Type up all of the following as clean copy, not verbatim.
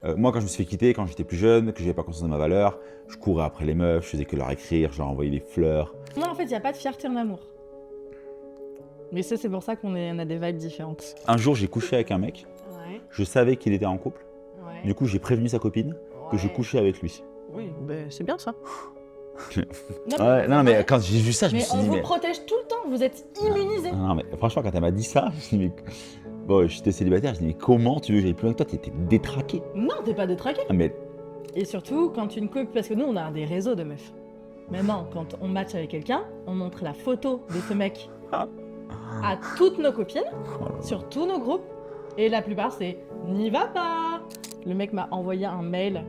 Moi, quand je me suis fait quitter, quand j'étais plus jeune, que j'avais pas conscience de ma valeur, je courais après les meufs, je faisais que leur écrire, je leur envoyais des fleurs. Moi, en fait, il n'y a pas de fierté en amour. Mais ça, c'est pour ça qu'on a des vibes différentes. Un jour, j'ai couché avec un mec, Ouais, je savais qu'il était en couple, ouais. du coup, j'ai prévenu sa copine que je couchais avec lui. Oui, c'est bien ça. Non, mais quand j'ai vu ça, je me Mais suis on dit, vous mais... protège tout le temps, vous êtes immunisés. Non, mais franchement, quand elle m'a dit ça, je me suis dit, mais... Bon, j'étais célibataire, je me dis, mais comment tu veux que j'aille plus loin que toi? T'étais détraqué. Non, t'es pas détraqué. Ah, mais... Et surtout, quand une copine, parce que nous, on a des réseaux de meufs. Maintenant, quand on match avec quelqu'un, on montre la photo de ce mec à toutes nos copines, sur tous nos groupes. Et la plupart, c'est n'y va pas. Le mec m'a envoyé un mail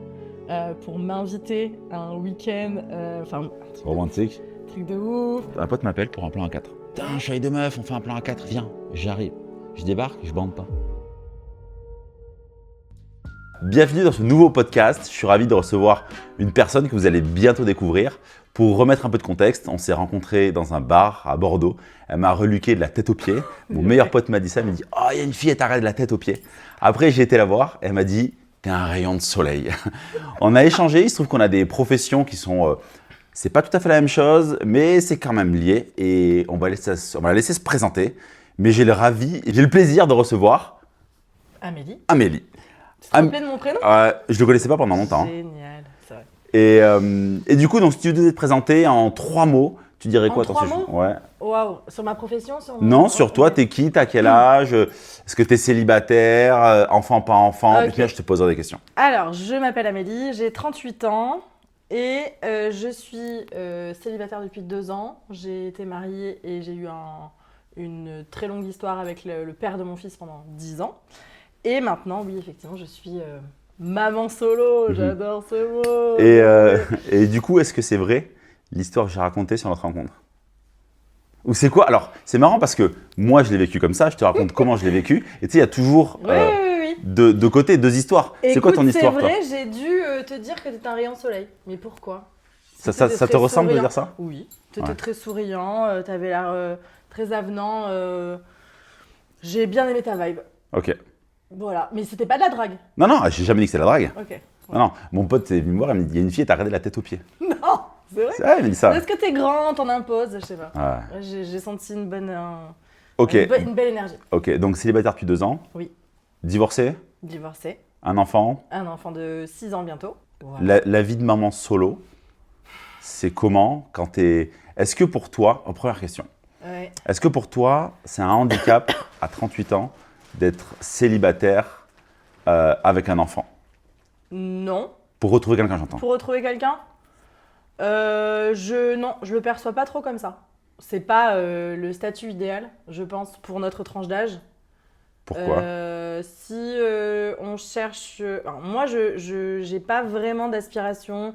pour m'inviter à un week-end. Enfin, Romantique. truc de ouf. Un pote m'appelle pour un plan à 4. Putain, je suis avec deux meufs, on fait un plan à 4, viens, j'arrive. Je débarque, je bande pas. Bienvenue dans ce nouveau podcast. Je suis ravi de recevoir une personne que vous allez bientôt découvrir. Pour remettre un peu de contexte, on s'est rencontrés dans un bar à Bordeaux. Elle m'a reluqué de la tête aux pieds. Mon meilleur pote m'a dit ça, il m'a dit « Oh, il y a une fille, elle t'a regardé de la tête aux pieds. » Après, j'ai été la voir, elle m'a dit « T'es un rayon de soleil. » On a échangé, il se trouve qu'on a des professions qui sont... c'est pas tout à fait la même chose, mais c'est quand même lié. Et on va la laisser se présenter. Mais j'ai le plaisir de recevoir Amélie. Amélie. Tu te rappelais de mon prénom? Je le connaissais pas pendant longtemps. Génial, c'est vrai. Et du coup, donc, si tu devais te présenter en 3 mots, tu dirais En quoi? 3 sujet? mots? Ouais. Waouh, sur ma profession, sur Non, sur toi, t'es qui? T'as quel âge? Est-ce que t'es célibataire? Enfant, pas enfant? Ok. Et puis là, je te poserai des questions. Alors, je m'appelle Amélie, j'ai 38 ans et je suis célibataire depuis 2 ans. J'ai été mariée et j'ai eu une très longue histoire avec le père de mon fils pendant 10 ans. Et maintenant, oui, effectivement, je suis maman solo, j'adore ce mot. Et du coup, est-ce que c'est vrai l'histoire que j'ai racontée sur notre rencontre? Ou c'est quoi? Alors, c'est marrant parce que moi, je l'ai vécu comme ça, je te raconte comment je l'ai vécu. Et tu sais, il y a toujours Oui. deux côtés, 2 histoires. C'est quoi ton histoire, c'est toi? vrai, j'ai dû te dire que t'étais un rayon de soleil. Mais pourquoi? Ça T'étais te très ressemble de souriant. dire ça? Oui, t'étais Ouais. très souriant, t'avais l'air très avenant. J'ai bien aimé ta vibe. Ok. Voilà, mais c'était pas de la drague. Non, j'ai jamais dit que c'était la drague. Ok. Non, mon pote est venu me voir, il me dit, il y a une fille, elle t'a regardé la tête aux pieds. Non, c'est vrai. C'est vrai, il m'a dit ça. Est-ce que t'es grand, t'en imposes? Je sais pas. Ouais. Ouais, j'ai senti une bonne, Ok, une belle énergie. ok, donc célibataire depuis 2 ans. Oui. Divorcé, Divorcée, un enfant. un enfant de 6 ans bientôt. Voilà. La vie de maman solo, c'est comment quand t'es... Est-ce que pour toi, première question, Ouais. est-ce que pour toi, c'est un handicap à 38 ans d'être célibataire avec un enfant? Non. Pour retrouver quelqu'un, j'entends. Pour retrouver quelqu'un, non, je le perçois pas trop comme ça. C'est pas le statut idéal, je pense, pour notre tranche d'âge. Pourquoi? Si on cherche... alors, moi, je n'ai pas vraiment d'aspiration.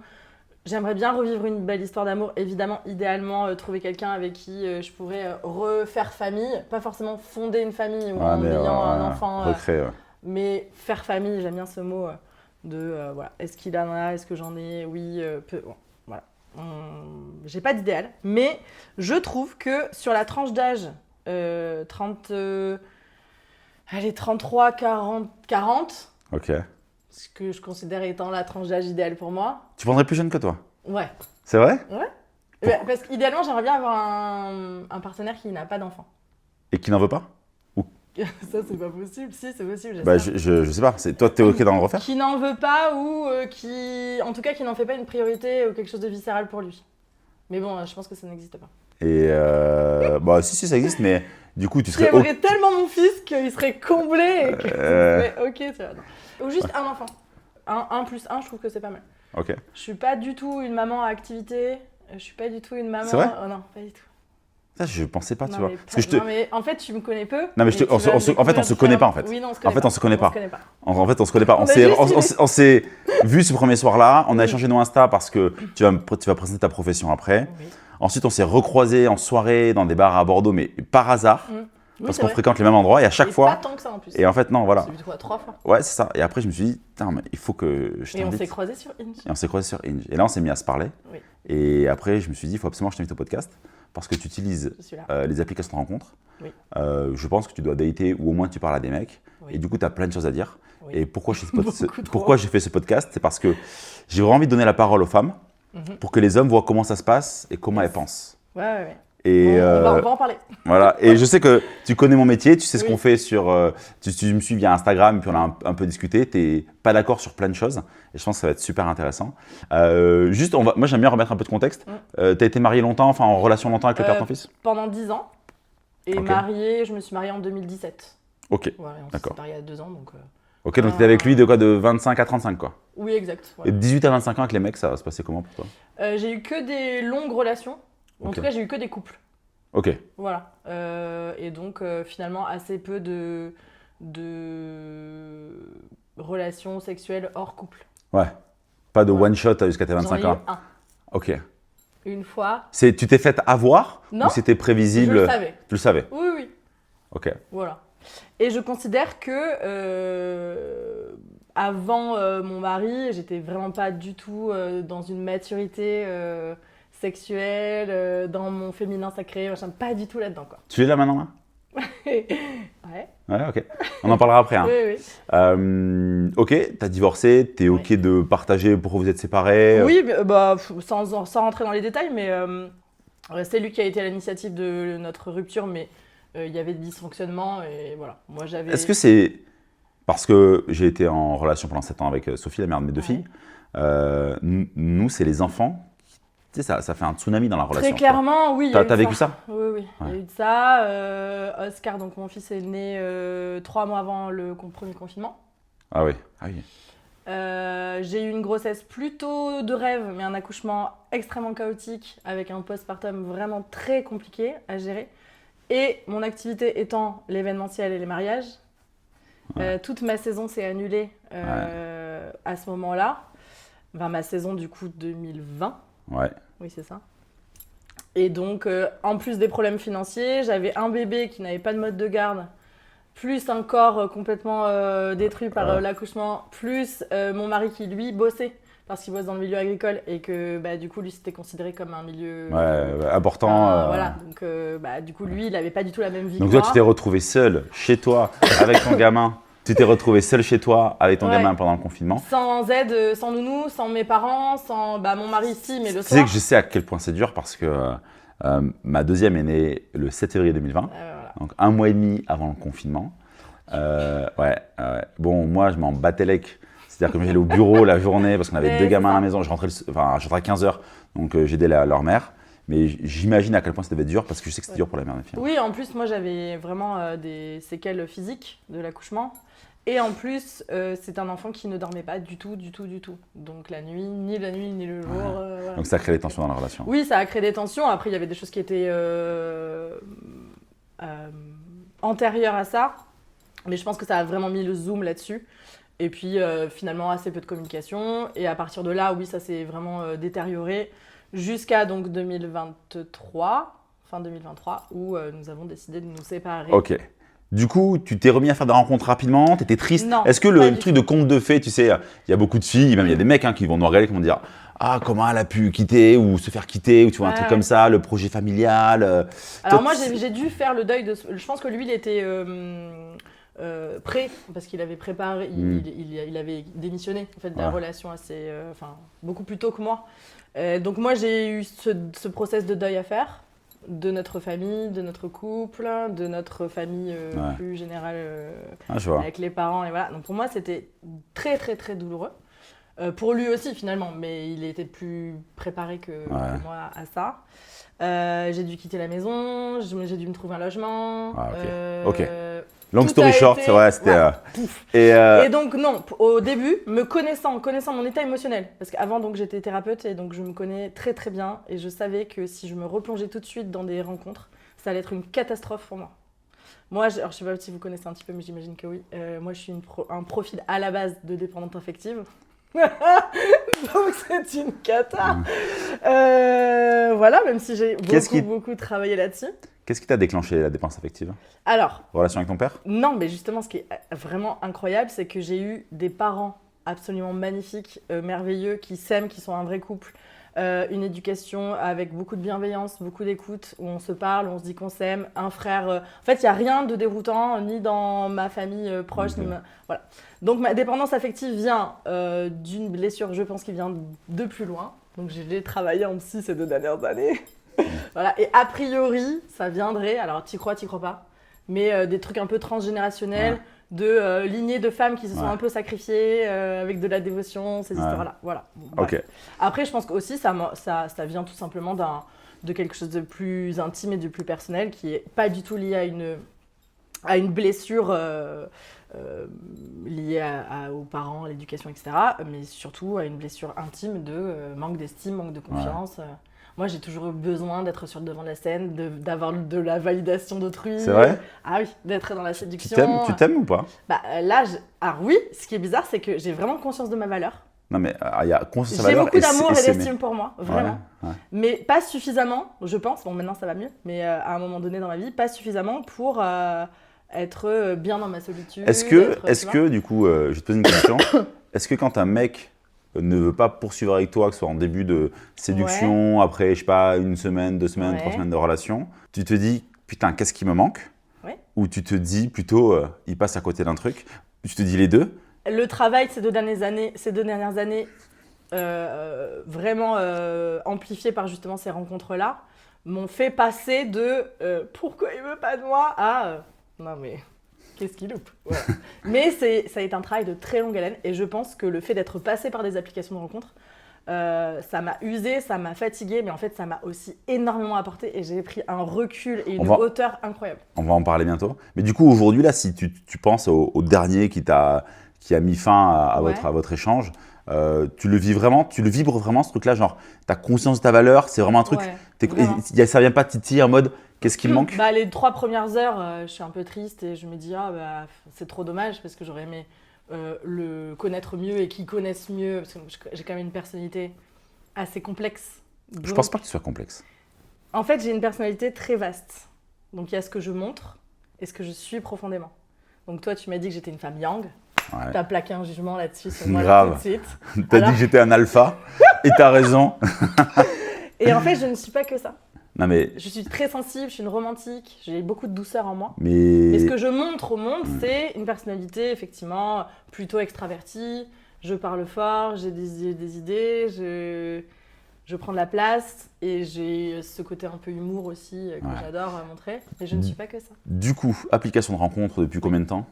J'aimerais bien revivre une belle histoire d'amour. Évidemment, idéalement, trouver quelqu'un avec qui je pourrais refaire famille. Pas forcément fonder une famille ou en ayant un enfant. Recréer, ouais. Mais faire famille, j'aime bien ce mot voilà. Est-ce qu'il en a? Est-ce que j'en ai? Oui, peu. Bon, voilà. J'ai pas d'idéal. Mais je trouve que sur la tranche d'âge 33, 40, Ok. ce que je considère étant la tranche d'âge idéale pour moi. Tu prendrais plus jeune que toi? Ouais. C'est vrai? Parce qu'idéalement, j'aimerais bien avoir un partenaire qui n'a pas d'enfant. Et qui n'en veut pas? Ça, c'est pas possible. Si, c'est possible. Bah, j'espère. je sais pas. Toi, t'es ok d'en refaire? Qui n'en veut pas ou en tout cas, qui n'en fait pas une priorité ou quelque chose de viscéral pour lui. Mais bon, je pense que ça n'existe pas. Et bah si ça existe, mais du coup tu serais J'aimerais tellement mon fils qu'il serait comblé et que ce serait ok, tu vois. Non. Ou juste un enfant. Un plus un, je trouve que c'est pas mal. Ok. Je suis pas du tout une maman à activité. Je suis pas du tout une maman. C'est vrai? Oh non, pas du tout. Ça je pensais pas, tu Non, vois. mais Parce que non, mais en fait, tu me connais peu. Non, mais et tu vas en fait on se découvrir connaît pas en fait. Oui, non, on se En connaît fait pas. on se connaît pas. On se connaît pas. En fait on se connaît pas. On a juste On s'est vu ce premier soir-là. On a échangé nos Insta parce que tu vas présenter ta profession après. Oui. Ensuite on s'est recroisés en soirée dans des bars à Bordeaux, mais par hasard. Oui, Parce c'est qu'on vrai. fréquente les mêmes endroits et à chaque Et fois. pas tant que ça en plus. Et en fait non, voilà. C'est 3 fois. Ouais c'est ça. Et après je me suis dit, putain mais il faut que je Et on t'invite. s'est croisés sur Inch. Et on s'est croisés sur Hinge. Et là, on s'est mis à se parler. Oui. Et après, je me suis dit, il faut absolument que je t'invite au podcast parce que tu utilises Je suis là. les applications de rencontre. Oui. Je pense que tu dois dater ou au moins tu parles à des mecs. Oui. Et du coup, tu as plein de choses à dire. Oui. Et pourquoi Beaucoup trop. pourquoi j'ai fait ce podcast? C'est parce que j'ai vraiment envie de donner la parole aux femmes pour que les hommes voient comment ça se passe et comment elles pensent. Ouais. Et On va en parler. voilà. Et je sais que tu connais mon métier, tu sais ce Oui. qu'on fait sur. Tu me suis via Instagram, puis on a un peu discuté. Tu n'es pas d'accord sur plein de choses. Et je pense que ça va être super intéressant. Juste, moi j'aime bien remettre un peu de contexte. Tu as été marié longtemps, enfin en relation longtemps avec le père de ton fils? Pendant 10 ans. Et Ok. je me suis mariée en 2017. Ok. Voilà, on s'est D'accord. séparés il y a 2 ans. Donc, Ok, donc tu étais avec lui de quoi? De 25 à 35 quoi. oui, exact. Et Voilà. de 18 à 25 ans avec les mecs, ça va se passer comment pour toi? J'ai eu que des longues relations. En Ok. tout cas, j'ai eu que des couples. Ok. Voilà. Et donc, finalement, assez peu de relations sexuelles hors couple. Ouais. Pas de Ouais. one shot jusqu'à tes J'en ai 25 eu ans. un. Ok. Une fois. Tu t'es fait avoir Non. ou c'était Je prévisible? le savais. Tu le savais? Oui. Ok. Voilà. Et je considère que avant mon mari, j'étais vraiment pas du tout dans une maturité sexuelle, dans mon féminin sacré, machin, pas du tout là-dedans, quoi. Tu es là maintenant là? Ouais. Ouais, ok. On en parlera après. Hein. Oui. Ok, t'as divorcé, t'es ok de partager pourquoi vous êtes séparés? Oui, sans rentrer dans les détails, mais c'est lui qui a été à l'initiative de notre rupture, mais il y avait des dysfonctionnements et voilà. Moi, j'avais. Est-ce que c'est parce que j'ai été en relation pendant 7 ans avec Sophie, la mère de mes 2 Ouais. filles. Nous, c'est les enfants. Tu sais, ça fait un tsunami dans la relation. Très clairement, oui. il y a eu T'as de vécu ça? Oui. Il y a Ouais. eu de ça. Oscar, donc mon fils, est né 3 mois avant le premier confinement. Ah oui. Ah oui. J'ai eu une grossesse plutôt de rêve, mais un accouchement extrêmement chaotique avec un postpartum vraiment très compliqué à gérer. Et mon activité étant l'événementiel et les mariages, toute ma saison s'est annulée à ce moment-là. Enfin, ma saison du coup 2020. Ouais. Oui, c'est ça. Et donc, en plus des problèmes financiers, j'avais un bébé qui n'avait pas de mode de garde, plus un corps complètement détruit par l'accouchement, plus mon mari qui, lui, bossait parce qu'il bosse dans le milieu agricole et que, du coup, lui, c'était considéré comme un milieu important. Voilà, donc, du coup, lui, il n'avait pas du tout la même vie Donc que toi, moi. tu t'es retrouvé seul chez toi avec ton gamin. Tu t'es retrouvé seul chez toi avec ton Ouais. gamin pendant le confinement. Sans aide, sans nounou, sans mes parents, sans mon mari ici, mais le Tu sais soir. que je sais à quel point c'est dur parce que ma deuxième est née le 7 février 2020, Voilà. donc 1 mois et demi avant le confinement. Bon, moi, je m'en battais l'ec. C'est-à-dire que j'allais au bureau la journée parce qu'on avait Mais 2 gamins à c'est la ça. maison. Je rentrais à 15h, donc j'aidais leur mère. Mais j'imagine à quel point ça devait être dur parce que je sais que c'est dur pour la mère des filles. Oui, en plus, moi, j'avais vraiment des séquelles physiques de l'accouchement. Et en plus, c'est un enfant qui ne dormait pas du tout. Donc la nuit, ni le jour. Voilà. Donc ça crée des tensions dans la relation. Oui, ça a créé des tensions. Après, il y avait des choses qui étaient antérieures à ça. Mais je pense que ça a vraiment mis le zoom là-dessus. Et puis, finalement, assez peu de communication. Et à partir de là, oui, ça s'est vraiment détérioré. Jusqu'à donc 2023, fin 2023, où nous avons décidé de nous séparer. Ok. Du coup, tu t'es remis à faire des rencontres rapidement, t'étais triste. Non, Est-ce que pas le du truc de conte de fées, tu sais, il y a beaucoup de filles, même il y a des mecs qui vont nous regarder, qui vont dire ah, comment elle a pu quitter ou se faire quitter, ou tu vois, un truc comme ça, le projet familial. Alors toi, moi, j'ai dû faire le deuil de... Je pense que lui, il était prêt, parce qu'il avait préparé, il avait démissionné en fait, de la relation assez, beaucoup plus tôt que moi. Donc moi, j'ai eu ce process de deuil à faire, de notre famille, de notre couple, de notre famille plus générale je vois. avec les parents. Et voilà. Donc pour moi, c'était très, très, très douloureux. Pour lui aussi finalement, mais il était plus préparé que moi à ça. J'ai dû quitter la maison, j'ai dû me trouver un logement. Ok. Long story short, c'était... Et donc non, au début, connaissant mon état émotionnel, parce qu'avant donc j'étais thérapeute et donc je me connais très très bien et je savais que si je me replongeais tout de suite dans des rencontres, ça allait être une catastrophe pour moi. Moi, alors, je sais pas si vous connaissez un petit peu, mais j'imagine que oui. Moi, je suis un profil à la base de dépendante affective. Donc c'est une cata. Voilà, même si j'ai beaucoup travaillé là-dessus. Qu'est-ce qui t'a déclenché la dépendance affective? Alors, relation avec ton père? Non, mais justement, ce qui est vraiment incroyable, c'est que j'ai eu des parents absolument magnifiques, merveilleux, qui s'aiment, qui sont un vrai couple, une éducation avec beaucoup de bienveillance, beaucoup d'écoute, où on se parle, on se dit qu'on s'aime, un frère. En fait, il n'y a rien de déroutant, ni dans ma famille proche, voilà. Donc ma dépendance affective vient d'une blessure, je pense, qui vient de plus loin. Donc j'ai travaillé en psy ces 2 dernières années. Voilà. Et a priori, ça viendrait, alors t'y crois pas, mais des trucs un peu transgénérationnels, de lignées de femmes qui se sont un peu sacrifiées avec de la dévotion, ces histoires-là. Voilà. Bon, après, je pense qu'aussi, ça vient tout simplement de quelque chose de plus intime et de plus personnel, qui n'est pas du tout lié à une blessure liée aux parents, à l'éducation, etc. Mais surtout à une blessure intime de manque d'estime, manque de confiance. Moi, j'ai toujours eu besoin d'être sur le devant de la scène, d'avoir de la validation d'autrui. C'est vrai ? Ah oui, d'être dans la séduction. Tu t'aimes ou pas ? Bah là, oui, ce qui est bizarre, c'est que j'ai vraiment conscience de ma valeur. Non mais il y a conscience de sa valeur. J'ai beaucoup d'amour et d'estime pour moi, vraiment. Ouais. Mais pas suffisamment, je pense. Bon, maintenant ça va mieux, mais à un moment donné dans ma vie, pas suffisamment pour être bien dans ma solitude. Est-ce que du coup, je vais te poser une question. Est-ce que quand un mec ne veut pas poursuivre avec toi, que ce soit en début de séduction, après, je sais pas, 1 semaine, 2 semaines, 3 semaines de relation, tu te dis, putain, qu'est-ce qui me manque ? Ou tu te dis plutôt, il passe à côté d'un truc. Tu te dis les deux. Le travail de ces 2 dernières années, vraiment amplifié par justement ces rencontres-là, m'ont fait passer de pourquoi il veut pas de moi à non mais qu'est-ce qu'il loupe, voilà. Mais ça a été un travail de très longue haleine et je pense que le fait d'être passé par des applications de rencontres, ça m'a usé, ça m'a fatigué, mais en fait ça m'a aussi énormément apporté et j'ai pris un recul et une hauteur incroyable. On va en parler bientôt. Mais du coup aujourd'hui là, si tu penses au dernier qui a mis fin à votre échange, tu le vibres vraiment ce truc-là, genre t'as conscience de ta valeur, c'est vraiment un truc, ça vient pas titiller en mode qu'est-ce qui me manque ? Bah, les 3 premières heures, je suis un peu triste et je me dis c'est trop dommage parce que j'aurais aimé le connaître mieux et qu'il connaisse mieux parce que j'ai quand même une personnalité assez complexe. Donc, je pense pas que tu sois complexe. En fait, j'ai une personnalité très vaste. Donc il y a ce que je montre et ce que je suis profondément. Donc toi, tu m'as dit que j'étais une femme yang. Ouais. T'as plaqué un jugement là-dessus sur moi là, tout de suite. T'as dit que j'étais un alpha et t'as raison. Et en fait, je ne suis pas que ça. Non mais... Je suis très sensible, je suis une romantique, j'ai beaucoup de douceur en moi. Mais ce que je montre au monde, c'est une personnalité effectivement plutôt extravertie. Je parle fort, j'ai des idées, je prends de la place et j'ai ce côté un peu humour aussi que j'adore montrer. Et je ne suis pas que ça. Du coup, application de rencontre depuis combien de temps ?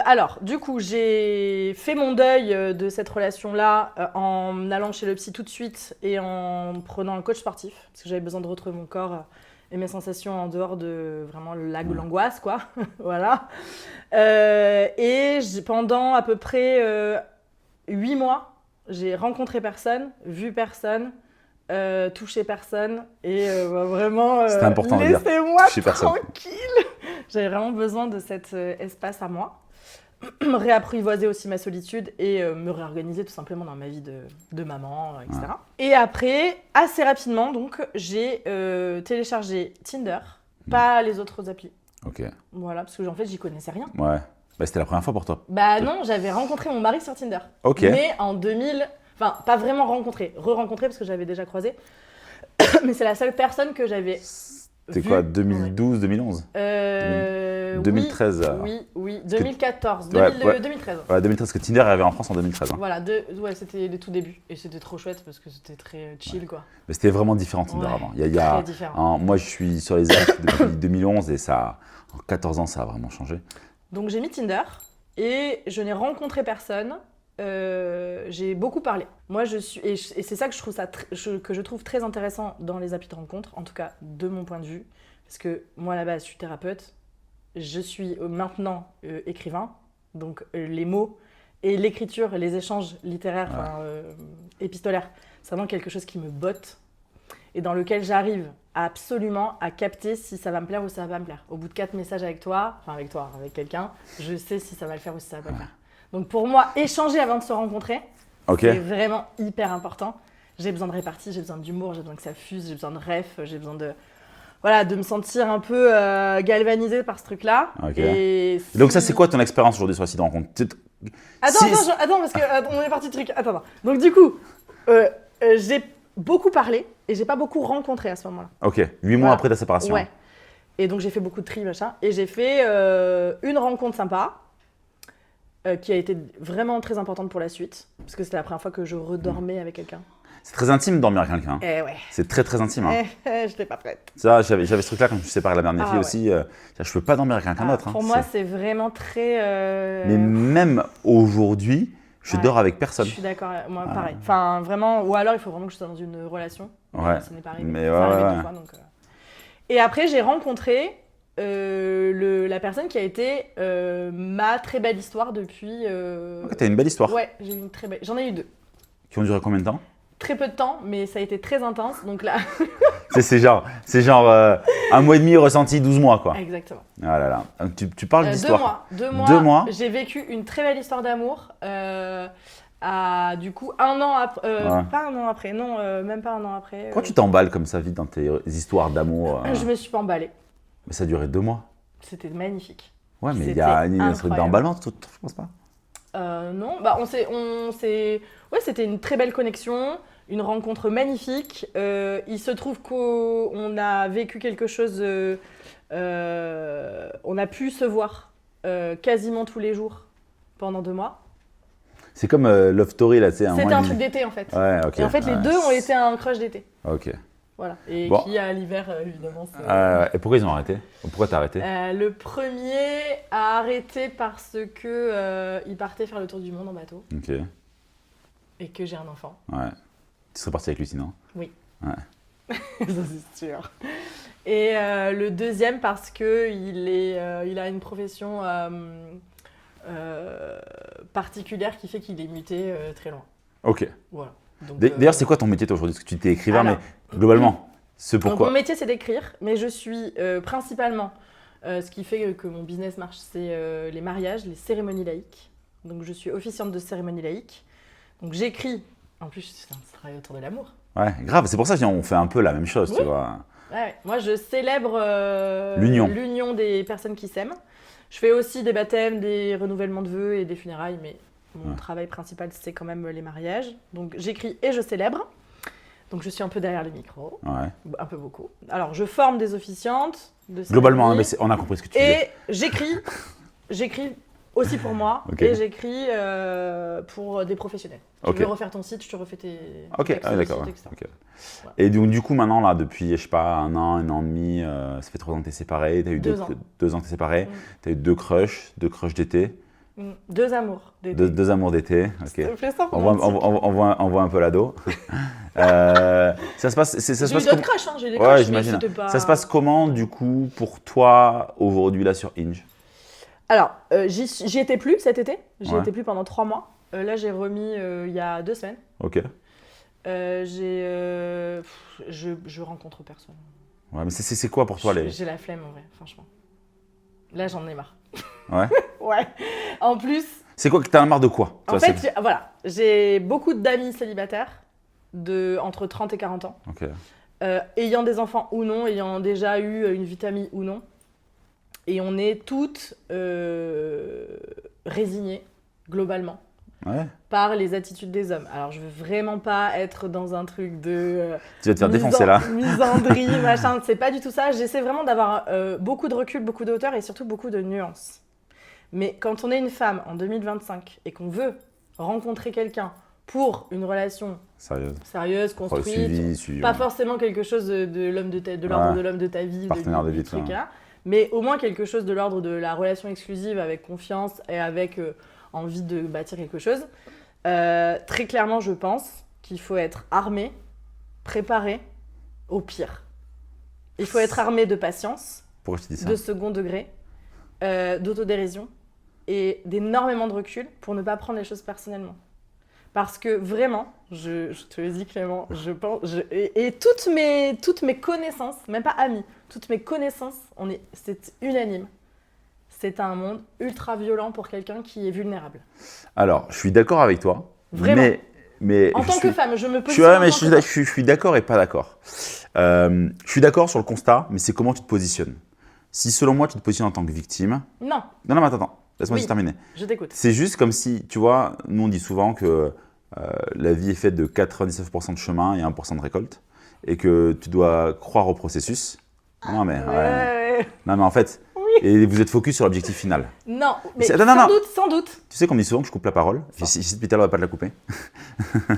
Alors, du coup, j'ai fait mon deuil de cette relation-là en allant chez le psy tout de suite et en prenant un coach sportif parce que j'avais besoin de retrouver mon corps et mes sensations en dehors de vraiment l'angoisse, quoi. Voilà. Et pendant à peu près 8 mois, j'ai rencontré personne, vu personne. Toucher personne et vraiment laissez-moi tranquille. J'avais vraiment besoin de cet espace à moi, réapprivoiser aussi ma solitude et me réorganiser tout simplement dans ma vie de maman, etc. Ouais. Et après, assez rapidement, donc, j'ai téléchargé Tinder, pas les autres applis. Ok. Voilà, parce que en fait, j'y connaissais rien. Ouais. Bah, c'était la première fois pour toi. Bah non, j'avais rencontré mon mari sur Tinder. Ok. Mais en 2000... Enfin, pas vraiment rencontré, re-rencontré parce que j'avais déjà croisé. Mais c'est la seule personne que j'avais C'était quoi, 2012, 2011 2013 Oui, 2014, 2013. Ouais, 2013, parce que Tinder est arrivé en France en 2013. Hein. Voilà, c'était les tout débuts. Et c'était trop chouette parce que c'était très chill, quoi. Mais c'était vraiment différent Tinder avant. Très différent. Moi, je suis sur les apps depuis 2011 et ça, en 14 ans, ça a vraiment changé. Donc j'ai mis Tinder et je n'ai rencontré personne. J'ai beaucoup parlé. Moi, et c'est ça que je trouve très intéressant dans les applis de rencontre, en tout cas de mon point de vue, parce que moi à la base, je suis thérapeute, je suis maintenant écrivain, donc les mots et l'écriture, les échanges littéraires, épistolaires, c'est vraiment quelque chose qui me botte et dans lequel j'arrive absolument à capter si ça va me plaire ou ça va pas me plaire. Au bout de 4 messages avec quelqu'un, je sais si ça va le faire ou si ça va pas le faire. Donc pour moi, échanger avant de se rencontrer, c'est vraiment hyper important. J'ai besoin de répartie, j'ai besoin d'humour, j'ai besoin que ça fuse, j'ai besoin de ref, j'ai besoin de me sentir un peu galvanisée par ce truc-là. Okay. Et donc ça, c'est quoi ton expérience aujourd'hui sur le site de rencontre ? Attends, parce que on est parti de truc. Attends. Donc du coup, j'ai beaucoup parlé et j'ai pas beaucoup rencontré à ce moment-là. Ok, 8 mois Voilà. après ta séparation. Ouais. Et donc j'ai fait beaucoup de tri, machin. Et j'ai fait une rencontre sympa qui a été vraiment très importante pour la suite. Parce que c'était la première fois que je redormais avec quelqu'un. C'est très intime de dormir avec quelqu'un. Eh ouais. C'est très très intime. Hein. Je n'étais pas prête. Ça, j'avais ce truc-là quand je me suis séparé de la dernière fille ouais. aussi. Je peux pas dormir avec quelqu'un d'autre. Hein. Pour moi, c'est vraiment très. Mais même aujourd'hui, je Ouais. dors avec personne. Je suis d'accord, moi pareil. Enfin, vraiment, ou alors il faut vraiment que je sois dans une relation. Ouais. Ça n'est pas arrivé. Mais Ça ouais, arrivé ouais. 2 fois, donc, Et après, j'ai rencontré la personne qui a été ma très belle histoire depuis. Ok, t'as une belle histoire. Ouais, j'ai eu une très belle. J'en ai eu 2. Qui ont duré combien de temps? Très peu de temps, mais ça a été très intense. Donc là, C'est genre 1 mois et demi ressenti 12 mois quoi. exactement. Ah là là. Donc, tu parles 2 d'histoire. mois. 2 mois. 2 mois. J'ai vécu une très belle histoire d'amour. À du coup 1 an après. Ouais. Pas 1 an après, non, même pas 1 an après. Pourquoi tu t'emballes comme ça vite dans tes histoires d'amour Je me suis pas emballée. Mais ça a duré 2 mois. C'était magnifique. Ouais, mais il y C'était a un truc incroyable. d'emballement, je pense pas. Non, bah ouais, c'était une très belle connexion, une rencontre magnifique. Il se trouve qu'on a vécu quelque chose, on a pu se voir quasiment tous les jours pendant 2 mois. C'est comme Love Story là, tu sais. C'était un truc d'été en fait. Ouais, ok. Et en fait, les Ouais. deux ont été un crush d'été. Ok. Voilà. Et Bon. qui à l'hiver, évidemment. Et pourquoi ils ont arrêté? Pourquoi t'as arrêté? Le premier a arrêté parce que il partait faire le tour du monde en bateau Ok. et que j'ai un enfant. Ouais. Tu serais parti avec lui sinon? Oui. Ouais. Ça c'est sûr. Et le deuxième parce que il a une profession particulière qui fait qu'il est muté très loin. Ok. Voilà. Donc, D'ailleurs, c'est quoi ton métier toi aujourd'hui? Parce que tu t'es écrivain, alors, mais globalement, c'est donc, pourquoi? mon métier c'est d'écrire, mais je suis principalement, ce qui fait que mon business marche, c'est les mariages, les cérémonies laïques. Donc je suis officiante de cérémonie laïque. Donc j'écris, en plus c'est un travail autour de l'amour. Ouais, grave. C'est pour ça qu'on fait un peu la même chose, tu Oui. vois. Ouais, moi, je célèbre L'union. l'union des personnes qui s'aiment. Je fais aussi des baptêmes, des renouvellements de vœux et des funérailles, mais mon travail principal, c'est quand même les mariages. Donc, j'écris et je célèbre. Donc, je suis un peu derrière le micro, Ouais. un peu beaucoup. Alors, je forme des officiantes. De Globalement, hein, cérémonie, mais on a compris ce que tu disais. et j'écris aussi pour moi, Ok. et j'écris pour des professionnels. Ok. Tu veux refaire ton site, je te refais tes Ok, textes ah, de d'accord. site, Ouais. etc. Ok. Voilà. Et donc, du coup, maintenant, là, depuis, je sais pas, 1 an, 1 an et demi, ça fait 3 ans que t'es séparé. T'as eu 2 ans. 2 ans que t'es séparé. T'as eu 2 crushs d'été. 2 amours. d'été. 2 amours d'été. Ok. Ça me fait ça On voit, romantique. on voit un peu l'ado. Ça se passe. Ça se J'ai eu passe d'autres comment crushs, hein, j'ai eu des Ouais, crushs, mais j'imagine. c'était pas... Ça se passe comment, du coup, pour toi, aujourd'hui, là, sur Hinge? Alors, j'y étais plus cet été. J'y Ouais. étais plus pendant 3 mois. Là, j'ai remis il y a 2 semaines. Ok. Je rencontre personne. Ouais, mais c'est quoi pour toi, les. J'ai la flemme, en vrai, franchement. Là, j'en ai marre. Ouais. Ouais. En plus, C'est quoi que t'as marre de quoi? en Toi, fait, c'est- voilà, j'ai beaucoup d'amis célibataires entre 30 et 40 ans. Ok. Ayant des enfants ou non, ayant déjà eu une vie de famille ou non. Et on est toutes résignées, globalement, Ouais. par les attitudes des hommes. Alors, je veux vraiment pas être dans un truc de Tu vas te faire défoncer là. misandrie, machin. C'est pas du tout ça. J'essaie vraiment d'avoir beaucoup de recul, beaucoup de hauteur et surtout beaucoup de nuances. Mais quand on est une femme en 2025 et qu'on veut rencontrer quelqu'un pour une relation Sérieuse. sérieuse, construite, Suivi. pas Ouais. forcément quelque chose de l'ordre Ouais. de l'homme de ta vie, Partenaire de vie, truc, toi. hein, mais au moins quelque chose de l'ordre de la relation exclusive avec confiance et avec envie de bâtir quelque chose. Très clairement, je pense qu'il faut être armé, préparé au pire. Il faut être armé de patience, Pourquoi je te dis ça? de second degré, d'autodérision et d'énormément de recul pour ne pas prendre les choses personnellement. Parce que vraiment, je te le dis Clément, je pense, et toutes mes connaissances, même pas amis, toutes mes connaissances, c'est unanime. C'est un monde ultra violent pour quelqu'un qui est vulnérable. Alors, je suis d'accord avec toi. Vraiment. Mais En je tant suis- que femme, je me Je positionne suis, en mais tant que femme. je suis d'accord et pas d'accord. Je suis d'accord sur le constat, mais c'est comment tu te positionnes. Si selon moi tu te positionnes en tant que victime. Non, Non, mais attends, laisse-moi Oui. juste terminer. je t'écoute. C'est juste comme si, tu vois, nous on dit souvent que la vie est faite de 99% de chemin et 1% de récolte, et que tu dois croire au processus. Non, mais, non, mais en fait, et vous êtes focus sur l'objectif final. Non, mais Non. sans doute. Tu sais qu'on me dit souvent que je coupe la parole. Ici, depuis tout à l'heure, on va pas te la couper.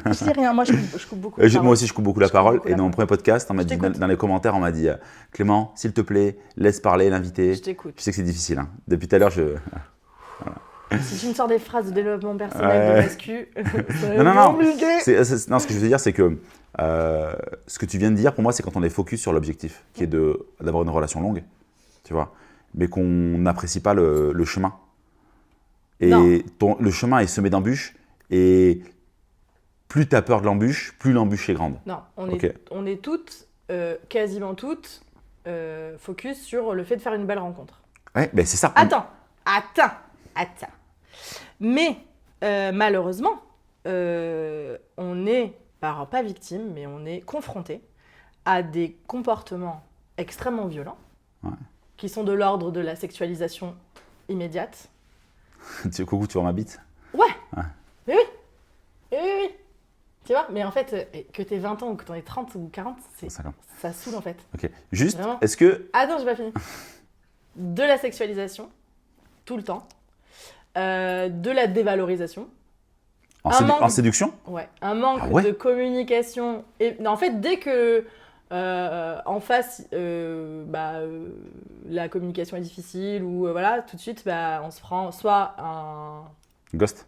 Je dis rien, moi je coupe beaucoup. la Moi parole. aussi, je coupe beaucoup la parole. beaucoup Et la dans mon parole. premier podcast, on m'a dit, t'écoute. dans les commentaires, on m'a dit Clément, s'il te plaît, laisse parler l'invité. Je t'écoute. Je sais que c'est difficile. Hein. Depuis tout à l'heure, Si tu me sors des phrases de développement personnel de SQ, Non. Non, ce que je veux dire, c'est que ce que tu viens de dire, pour moi, c'est quand on est focus sur l'objectif, qui est d'avoir une relation longue, tu vois, mais qu'on n'apprécie pas le chemin. Et le chemin est semé d'embûches, et plus tu as peur de l'embûche, plus l'embûche est grande. Non, on est toutes, quasiment toutes, focus sur le fait de faire une belle rencontre. Ouais, ben c'est ça. Attends. Mais malheureusement, on est, pas victime, mais on est confronté à des comportements extrêmement violents, qui sont de l'ordre de la sexualisation immédiate. Coucou, tu vois ma bite? Ouais. Mais oui. Tu vois, mais en fait, que t'aies 20 ans ou que t'en aies 30 ou 40, ça saoule en fait. Ok. Juste, Vraiment. est-ce que... Attends, j'ai pas fini. De la sexualisation, tout le temps. De la dévalorisation. En séduction? Ouais, un manque de communication. Non, en fait, dès que en face, la communication est difficile ou voilà, tout de suite, on se prend soit un ghost,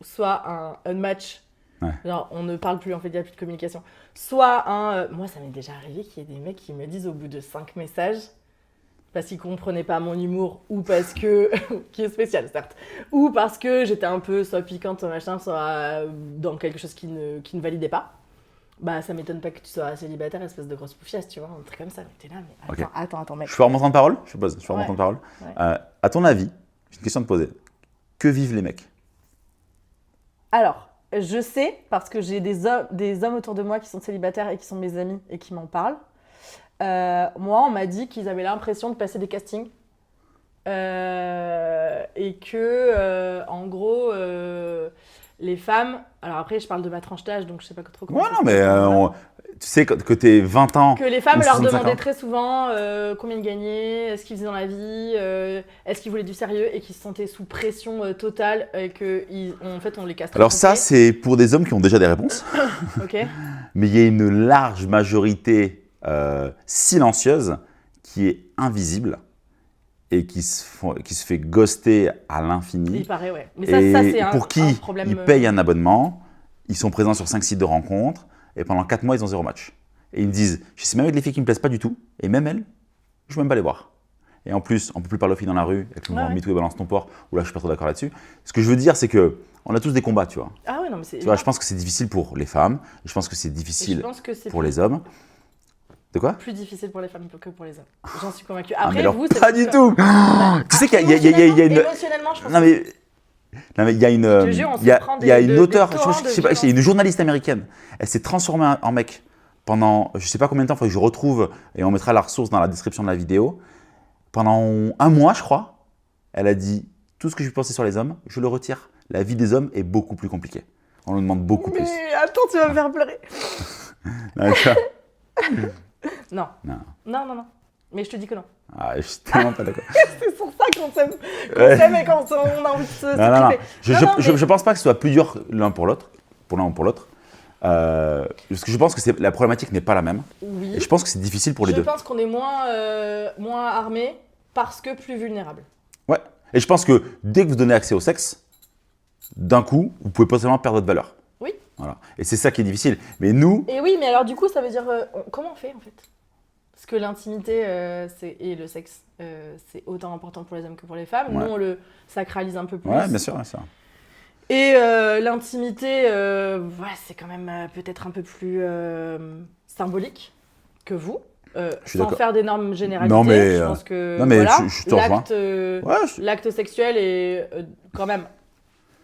soit un unmatch. Ouais. Genre, on ne parle plus, en fait, il n'y a plus de communication. Soit moi, ça m'est déjà arrivé qu'il y ait des mecs qui me disent au bout de 5 messages, parce qu'ils comprenaient pas mon humour, ou parce que... qui est spécial, certes. Ou parce que j'étais un peu soit piquante, machin, soit dans quelque chose qui ne validait pas. Bah, ça m'étonne pas que tu sois célibataire, espèce de grosse poufiasse, tu vois, un truc comme ça. Mais t'es là, mais attends, mec. Je peux remonter en parole? Je peux remonter en parole. Ouais. À ton avis, j'ai une question à te poser. Que vivent les mecs? Alors, je sais, parce que j'ai des hommes autour de moi qui sont célibataires et qui sont mes amis et qui m'en parlent. Moi, on m'a dit qu'ils avaient l'impression de passer des castings et que, en gros, les femmes... Alors après, je parle de ma tranche d'âge, donc je sais pas trop comment... Ouais, non, mais tu sais, que t'es 20 ans... Que les femmes leur 65 demandaient ans. très souvent combien ils gagnaient, ce qu'ils faisaient dans la vie, est-ce qu'ils voulaient du sérieux, et qu'ils se sentaient sous pression totale et qu'en fait, on les casse. Alors ça, c'est pour des hommes qui ont déjà des réponses. Ok. Mais il y a une large majorité silencieuse qui est invisible et qui se fait ghoster à l'infini. Il paraît, ouais. Mais ça c'est pour qui un problème. ils payent un abonnement, ils sont présents sur 5 sites de rencontres et pendant 4 mois, ils ont 0 match. Et ils me disent, je sais même avec les filles qui ne me plaisent pas du tout, et même elles, je ne veux même pas les voir. Et en plus, on ne peut plus parler aux filles dans la rue, avec le mouvement MeToo et balance ton porc, où là, je suis pas trop d'accord là-dessus. Ce que je veux dire, c'est que on a tous des combats, tu vois. Ah ouais, non, mais c'est... Tu vois, je pense que c'est difficile pour les femmes, je pense que c'est difficile pour les hommes. De quoi? Plus difficile pour les femmes que pour les hommes. J'en suis convaincue. Ah, mais Après, alors, vous, c'est pas du tout. Tu sais qu'il y a une... Émotionnellement, je pense Non mais il y a une... Je te jure, on se prend Il y a une auteure, des je torrents sais pas, il y a une journaliste américaine. Elle s'est transformée en mec pendant, je sais pas combien de temps, il faut que je retrouve, et on mettra la ressource dans la description de la vidéo. Pendant 1 mois, je crois, elle a dit, tout ce que je pensais sur les hommes, je le retire. La vie des hommes est beaucoup plus compliquée. On nous demande beaucoup plus. Mais attends, tu vas me faire pleurer. Non. Mais je te dis que non. Ah, je suis tellement pas d'accord. C'est pour ça qu'on s'aime et qu'on a envie de se Je pense pas que ce soit plus dur l'un pour l'autre, pour l'un ou pour l'autre. Parce que je pense que la problématique n'est pas la même. Oui. Et je pense que c'est difficile pour les deux. Je pense qu'on est moins armé parce que plus vulnérable. Ouais. Et je pense que dès que vous donnez accès au sexe, d'un coup, vous pouvez potentiellement perdre votre valeur. Oui. Voilà. Et c'est ça qui est difficile. Mais nous... Et oui, mais alors du coup, ça veut dire... comment on fait en fait? Parce que l'intimité et le sexe, c'est autant important pour les hommes que pour les femmes. Ouais. Nous, on le sacralise un peu plus. Ouais, bien sûr, bien sûr. Et l'intimité, c'est quand même peut-être un peu plus symbolique que vous. Sans faire d'énormes généralités. Non, mais, je pense que non, mais voilà, je te rejoins. L'acte sexuel est quand même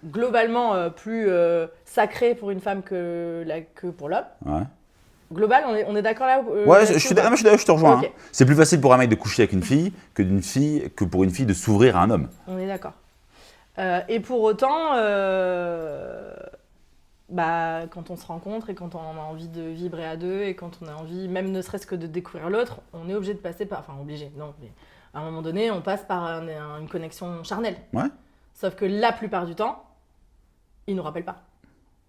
globalement plus sacré pour une femme que pour l'homme. Ouais. Global, on est d'accord là je te rejoins. Okay. Hein. C'est plus facile pour un mec de coucher avec une fille que pour une fille de s'ouvrir à un homme. On est d'accord. Et pour autant, quand on se rencontre et quand on a envie de vibrer à deux et quand on a envie, même ne serait-ce que de découvrir l'autre, on est obligé de passer par... Enfin, obligé, non, mais à un moment donné, on passe par une connexion charnelle. Ouais. Sauf que la plupart du temps, ils nous rappellent pas.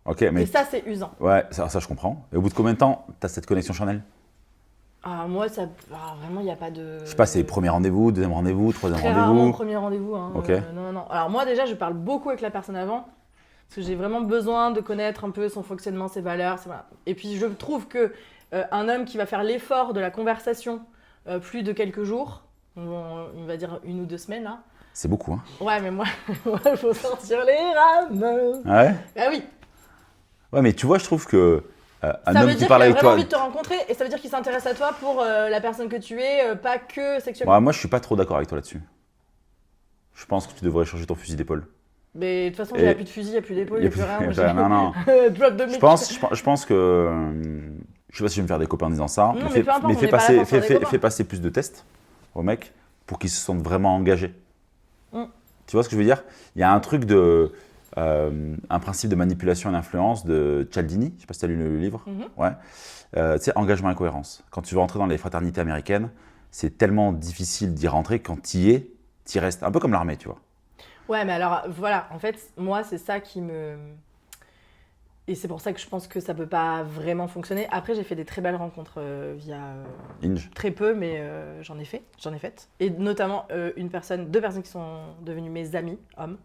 Ok, Et mais ça, c'est usant. ouais, ça je comprends. Et au bout de combien de temps t'as cette connexion charnelle? Moi, vraiment, il n'y a pas de... Je sais pas, c'est premier rendez-vous, deuxième rendez-vous, troisième Très rarement rendez-vous. premier rendez-vous. Hein. Ok. Non. Alors moi, déjà, je parle beaucoup avec la personne avant. Parce que j'ai vraiment besoin de connaître un peu son fonctionnement, ses valeurs. Voilà. Et puis, je trouve que un homme qui va faire l'effort de la conversation plus de quelques jours, on va dire 1 ou 2 semaines, là. C'est beaucoup, hein. Ouais, mais moi, il faut sortir les rames. Ah ouais. Ah oui. Ouais, mais tu vois, je trouve que un Ça homme veut qui dire parle qu'il a avec vraiment toi. envie de te rencontrer et ça veut dire qu'il s'intéresse à toi pour la personne que tu es, pas que sexuellement. Ouais, moi, je suis pas trop d'accord avec toi là-dessus. Je pense que tu devrais changer ton fusil d'épaule. Mais de toute façon, Et- il n'y a plus de fusil, il n'y a plus d'épaule, il n'y a plus rien. Moi, Non, non. Drop de Je mic. pense que. Je sais pas si je vais me faire des copains en disant ça, Non, mais peu importe, on fais n'est pas là pour faire des copains. fais passer plus de tests aux mecs pour qu'ils se sentent vraiment engagés. Mm. Tu vois ce que je veux dire? Il y a un truc de. Un principe de manipulation et d'influence de Cialdini, je sais pas si tu as lu le livre. Mhm. Ouais. Tu sais, engagement et cohérence. Quand tu veux rentrer dans les fraternités américaines, c'est tellement difficile d'y rentrer. Quand tu y es, tu y restes. Un peu comme l'armée, tu vois. Ouais, mais alors voilà, en fait, moi, c'est ça qui me. Et c'est pour ça que je pense que ça peut pas vraiment fonctionner. Après, j'ai fait des très belles rencontres via Inge. très peu, mais j'en ai faites. Et notamment 2 personnes qui sont devenues mes amis, hommes,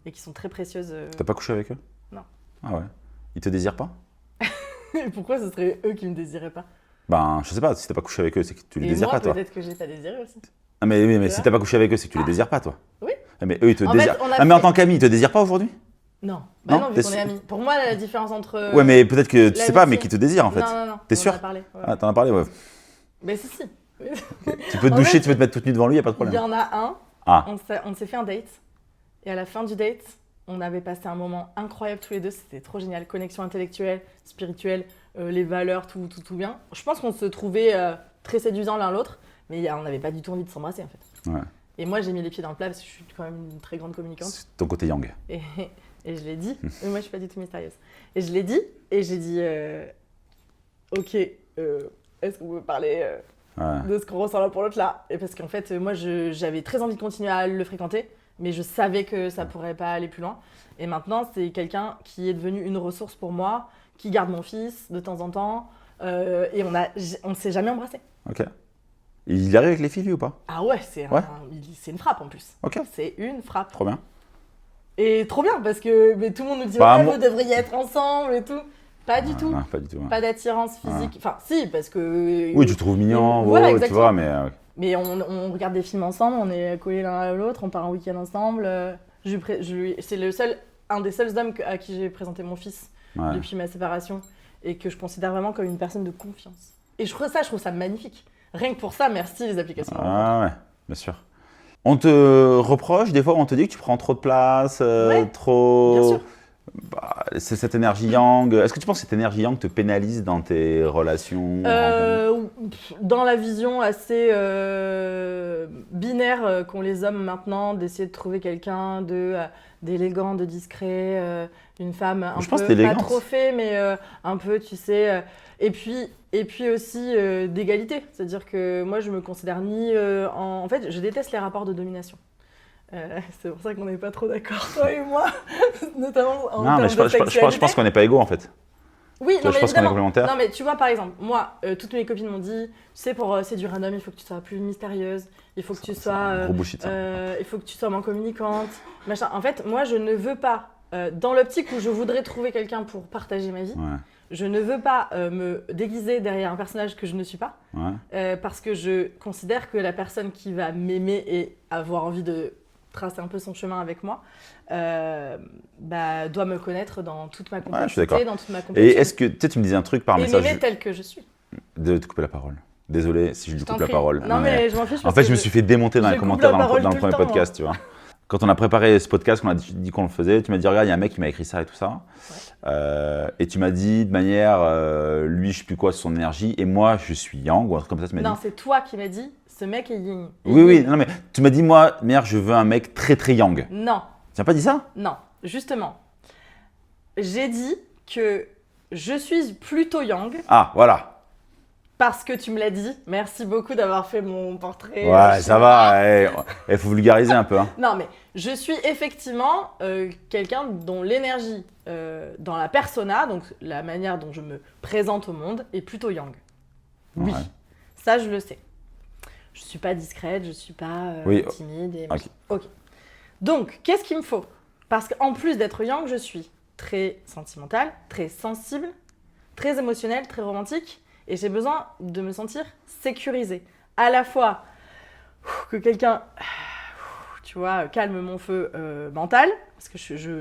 et qui sont très précieuses. T'as pas couché avec eux? Non. Ah ouais. Ils te désirent pas? Et pourquoi ce serait eux qui me désiraient pas? Ben, je sais pas, si t'as pas couché avec eux, c'est que tu les Et désires moi, pas, toi. peut-être que j'ai pas désiré aussi. Ah, mais Tu si vois t'as pas couché avec eux, c'est que tu les désires pas, toi. Oui. Ah, mais eux, ils te En fait, désirent. on a Ah, mais en fait- tant qu'amis, ils te désirent pas aujourd'hui? Non, Non, non, vu t'es qu'on est sûr amis. Pour moi, la différence entre. Ouais, mais peut-être que tu sais pas, mais l'amitié. qu'ils te désirent, en fait. Non. T'es on en sûr? a parlé. Ouais. Ah, t'en as parlé, ouais. Mais si. Tu peux te En doucher, fait, tu peux te mettre toute nue devant lui, y a pas de Il y problème. en a un, Ah, on s'est fait un date. Et à la fin du date, on avait passé un moment incroyable tous les deux. C'était trop génial. Connexion intellectuelle, spirituelle, les valeurs, tout bien. Je pense qu'on se trouvait très séduisants l'un l'autre, mais on n'avait pas du tout envie de s'embrasser en fait. ouais. Et moi, j'ai mis les pieds dans le plat parce que je suis quand même une très grande communicante. C'est ton côté yang. Et je l'ai dit. Mais moi, je suis pas du tout mystérieuse. Et je l'ai dit. Et j'ai dit ok, est-ce qu'on peut parler Ouais. de ce qu'on ressent l'un pour l'autre là? Et parce qu'en fait, moi, j'avais très envie de continuer à le fréquenter, mais je savais que ça pourrait pas aller plus loin. Et maintenant, c'est quelqu'un qui est devenu une ressource pour moi, qui garde mon fils de temps en temps, et on s'est jamais embrassé. Ok. Il y arrive avec les filles, lui, ou pas? Ah ouais, Ouais. c'est une frappe en plus. Ok. C'est une frappe. Trop bien. Et trop bien, parce que mais tout le monde nous dit Bah, ouais, moi- vous devriez être ensemble et tout. Pas du tout. Non, pas du tout. Ouais. Pas d'attirance physique. Enfin, si, parce que. Oui, tu te trouves mignon, Voilà, beau, tu exactement. vois, mais. Mais on regarde des films ensemble, on est collés l'un à l'autre, on part en week-end ensemble. C'est un des seuls hommes à qui j'ai présenté mon fils Ouais. depuis ma séparation et que je considère vraiment comme une personne de confiance. Et je trouve ça magnifique. Rien que pour ça, merci les applications. Ah ouais, bien sûr. On te reproche, des fois, on te dit que tu prends trop de place, Ouais, trop. bien sûr. Bah, c'est cette énergie yang. Est-ce que tu penses que cette énergie yang te pénalise dans tes relations? Dans la vision assez binaire qu'ont les hommes maintenant, d'essayer de trouver quelqu'un d'élégant, de discret, une femme un Je pense peu que t'es pas élégante. trop fait, mais un peu, tu sais. Et puis aussi d'égalité, c'est-à-dire que moi je me considère ni en fait, je déteste les rapports de domination. C'est pour ça qu'on n'est pas trop d'accord, toi et moi, notamment en Non, termes mais de sexualité. je pense qu'on n'est pas égaux, en fait. Oui, Tu vois, non, je mais pense qu'on est évidemment. complémentaires. Non, mais tu vois, par exemple, moi, toutes mes copines m'ont dit, tu sais, pour séduire un homme, il faut que tu sois plus mystérieuse, il faut que tu C'est un sois, gros bullshit, ça. il faut que tu sois moins communicante, machin. En fait, moi, je ne veux pas, dans l'optique où je voudrais trouver quelqu'un pour partager ma vie, Ouais, je ne veux pas me déguiser derrière un personnage que je ne suis pas, ouais. parce que je considère que la personne qui va m'aimer et avoir envie de tracer un peu son chemin avec moi, doit me connaître dans toute ma je suis complexité, d'accord. dans toute ma Et complexité. est-ce que tu sais, tu me disais un truc par Et message m'aimer telle que je suis. de te couper la parole. Désolé si je lui Je t'en coupe la prie. parole. Non, mais je m'en fiche. En parce fait, que je me suis fait démonter dans je les coupe commentaires la parole dans le tout premier le temps, podcast, tu vois. Quand on a préparé ce podcast, qu'on a dit qu'on le faisait, tu m'as dit, regarde, il y a un mec qui m'a écrit ça et tout ça. Et tu m'as dit de manière, lui, je sais plus quoi, sur son énergie, et moi, je suis yang, ou un truc comme ça, tu m'as Non, dit. c'est toi qui m'as dit, ce mec est yin. Oui, non, mais tu m'as dit, moi, merde, je veux un mec très, très yang. Non, Tu n'as pas dit ça? non, justement. J'ai dit que je suis plutôt yang. Ah, voilà. Parce que tu me l'as dit. Merci beaucoup d'avoir fait mon portrait. Ouais, ça va. Il faut vulgariser un peu. Hein. Non, mais je suis effectivement quelqu'un dont l'énergie dans la persona, donc la manière dont je me présente au monde, est plutôt yang. Oui, Ouais. ça je le sais. Je suis pas discrète, je suis pas Oui. timide. Et... Ok. Ok. Donc, qu'est-ce qu'il me faut? Parce qu'en plus d'être yang, je suis très sentimentale, très sensible, très émotionnelle, très romantique. Et j'ai besoin de me sentir sécurisée. À la fois que quelqu'un, tu vois, calme mon feu mental, parce que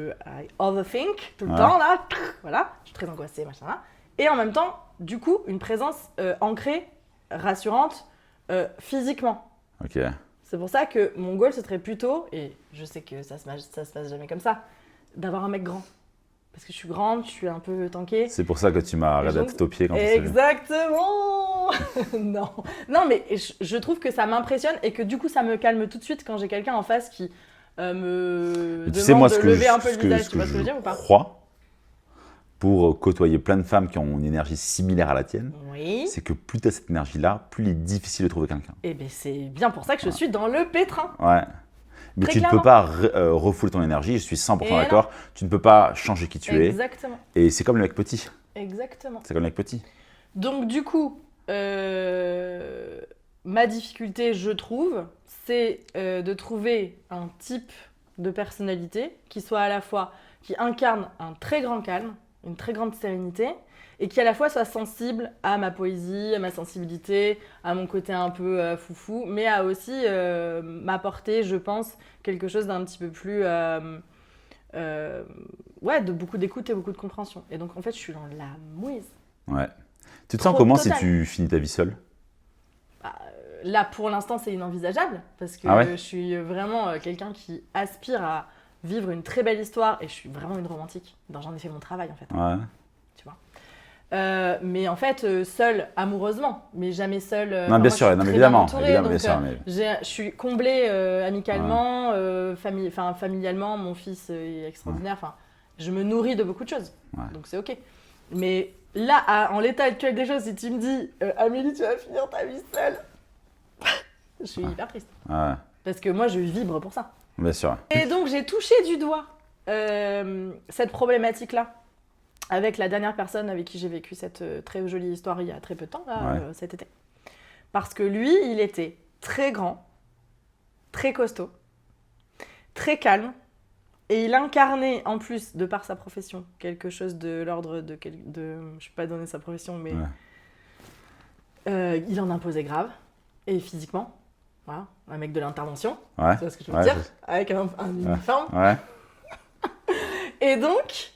I overthink tout le temps, là, voilà, je suis très angoissée, machin, là. Et en même temps, du coup, une présence ancrée, rassurante, physiquement. Ok. C'est pour ça que mon goal, ce serait plutôt, et je sais que ça se passe jamais comme ça, d'avoir un mec grand. Parce que je suis grande, je suis un peu tankée. C'est pour ça que tu m'as regardé la tête aux pieds quand tu Exactement. Non, mais je trouve que ça m'impressionne et que du coup, ça me calme tout de suite quand j'ai quelqu'un en face qui me demande de lever un peu le visage. Tu vois ce que je veux dire ou pas? Crois, pour côtoyer plein de femmes qui ont une énergie similaire à la tienne, Oui. c'est que plus tu as cette énergie-là, plus il est difficile de trouver quelqu'un. Et bien, c'est bien pour ça que je suis dans le pétrin. Ouais. Mais Très tu ne peux pas refouler ton énergie, je suis 100% d'accord. Tu ne peux pas changer qui tu es. Exactement. Et c'est comme le mec petit. Exactement. C'est comme le mec petit. Donc, du coup, ma difficulté, je trouve, c'est de trouver un type de personnalité qui soit à la fois, qui incarne un très grand calme, une très grande sérénité, et qui à la fois soit sensible à ma poésie, à ma sensibilité, à mon côté un peu foufou, mais à aussi m'apporter, je pense, quelque chose d'un petit peu plus... de beaucoup d'écoute et beaucoup de compréhension. Et donc, en fait, je suis dans la mouise. Ouais. Tu te sens Trop comment total. si tu finis ta vie seule? Là, pour l'instant, c'est inenvisageable, parce que je suis vraiment quelqu'un qui aspire à vivre une très belle histoire, et je suis vraiment une romantique. J'en ai fait mon travail, en fait. Ouais. Tu vois. Mais en fait, seule amoureusement, mais jamais seule. Non, bien sûr, non, mais évidemment, bien sûr. Je suis comblée amicalement, familialement, mon fils est extraordinaire. Enfin, je me nourris de beaucoup de choses, donc c'est ok. Mais là, en l'état actuel des choses, si tu me dis Amélie, tu vas finir ta vie seule, je suis hyper triste. Ouais. Parce que moi, je vibre pour ça. Bien sûr. Et donc, j'ai touché du doigt cette problématique-là avec la dernière personne avec qui j'ai vécu cette très jolie histoire il y a très peu de temps, là, cet été. Parce que lui, il était très grand, très costaud, très calme, et il incarnait, en plus, de par sa profession, quelque chose de l'ordre de... Je ne vais pas donner sa profession, mais il en imposait grave, et physiquement. Voilà, un mec de l'intervention, tu vois ce que je veux dire, avec un uniforme. Ouais. Et donc...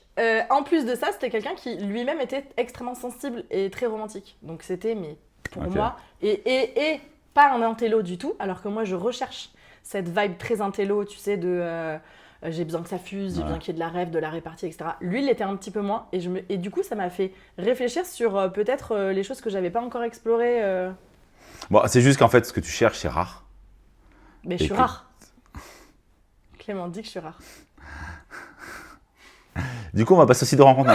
en plus de ça, c'était quelqu'un qui lui-même était extrêmement sensible et très romantique. Donc c'était, mais pour moi, et pas un intello du tout, alors que moi je recherche cette vibe très intello, tu sais, de j'ai besoin que ça fuse, j'ai besoin qu'il y ait de la rêve, de la répartie, etc. Lui, il l'était un petit peu moins, et du coup, ça m'a fait réfléchir sur peut-être les choses que j'avais pas encore explorées. Bon, c'est juste qu'en fait, ce que tu cherches, c'est rare. Mais je suis rare. Clément dit que je suis rare. Du coup, on va passer aussi de rencontres.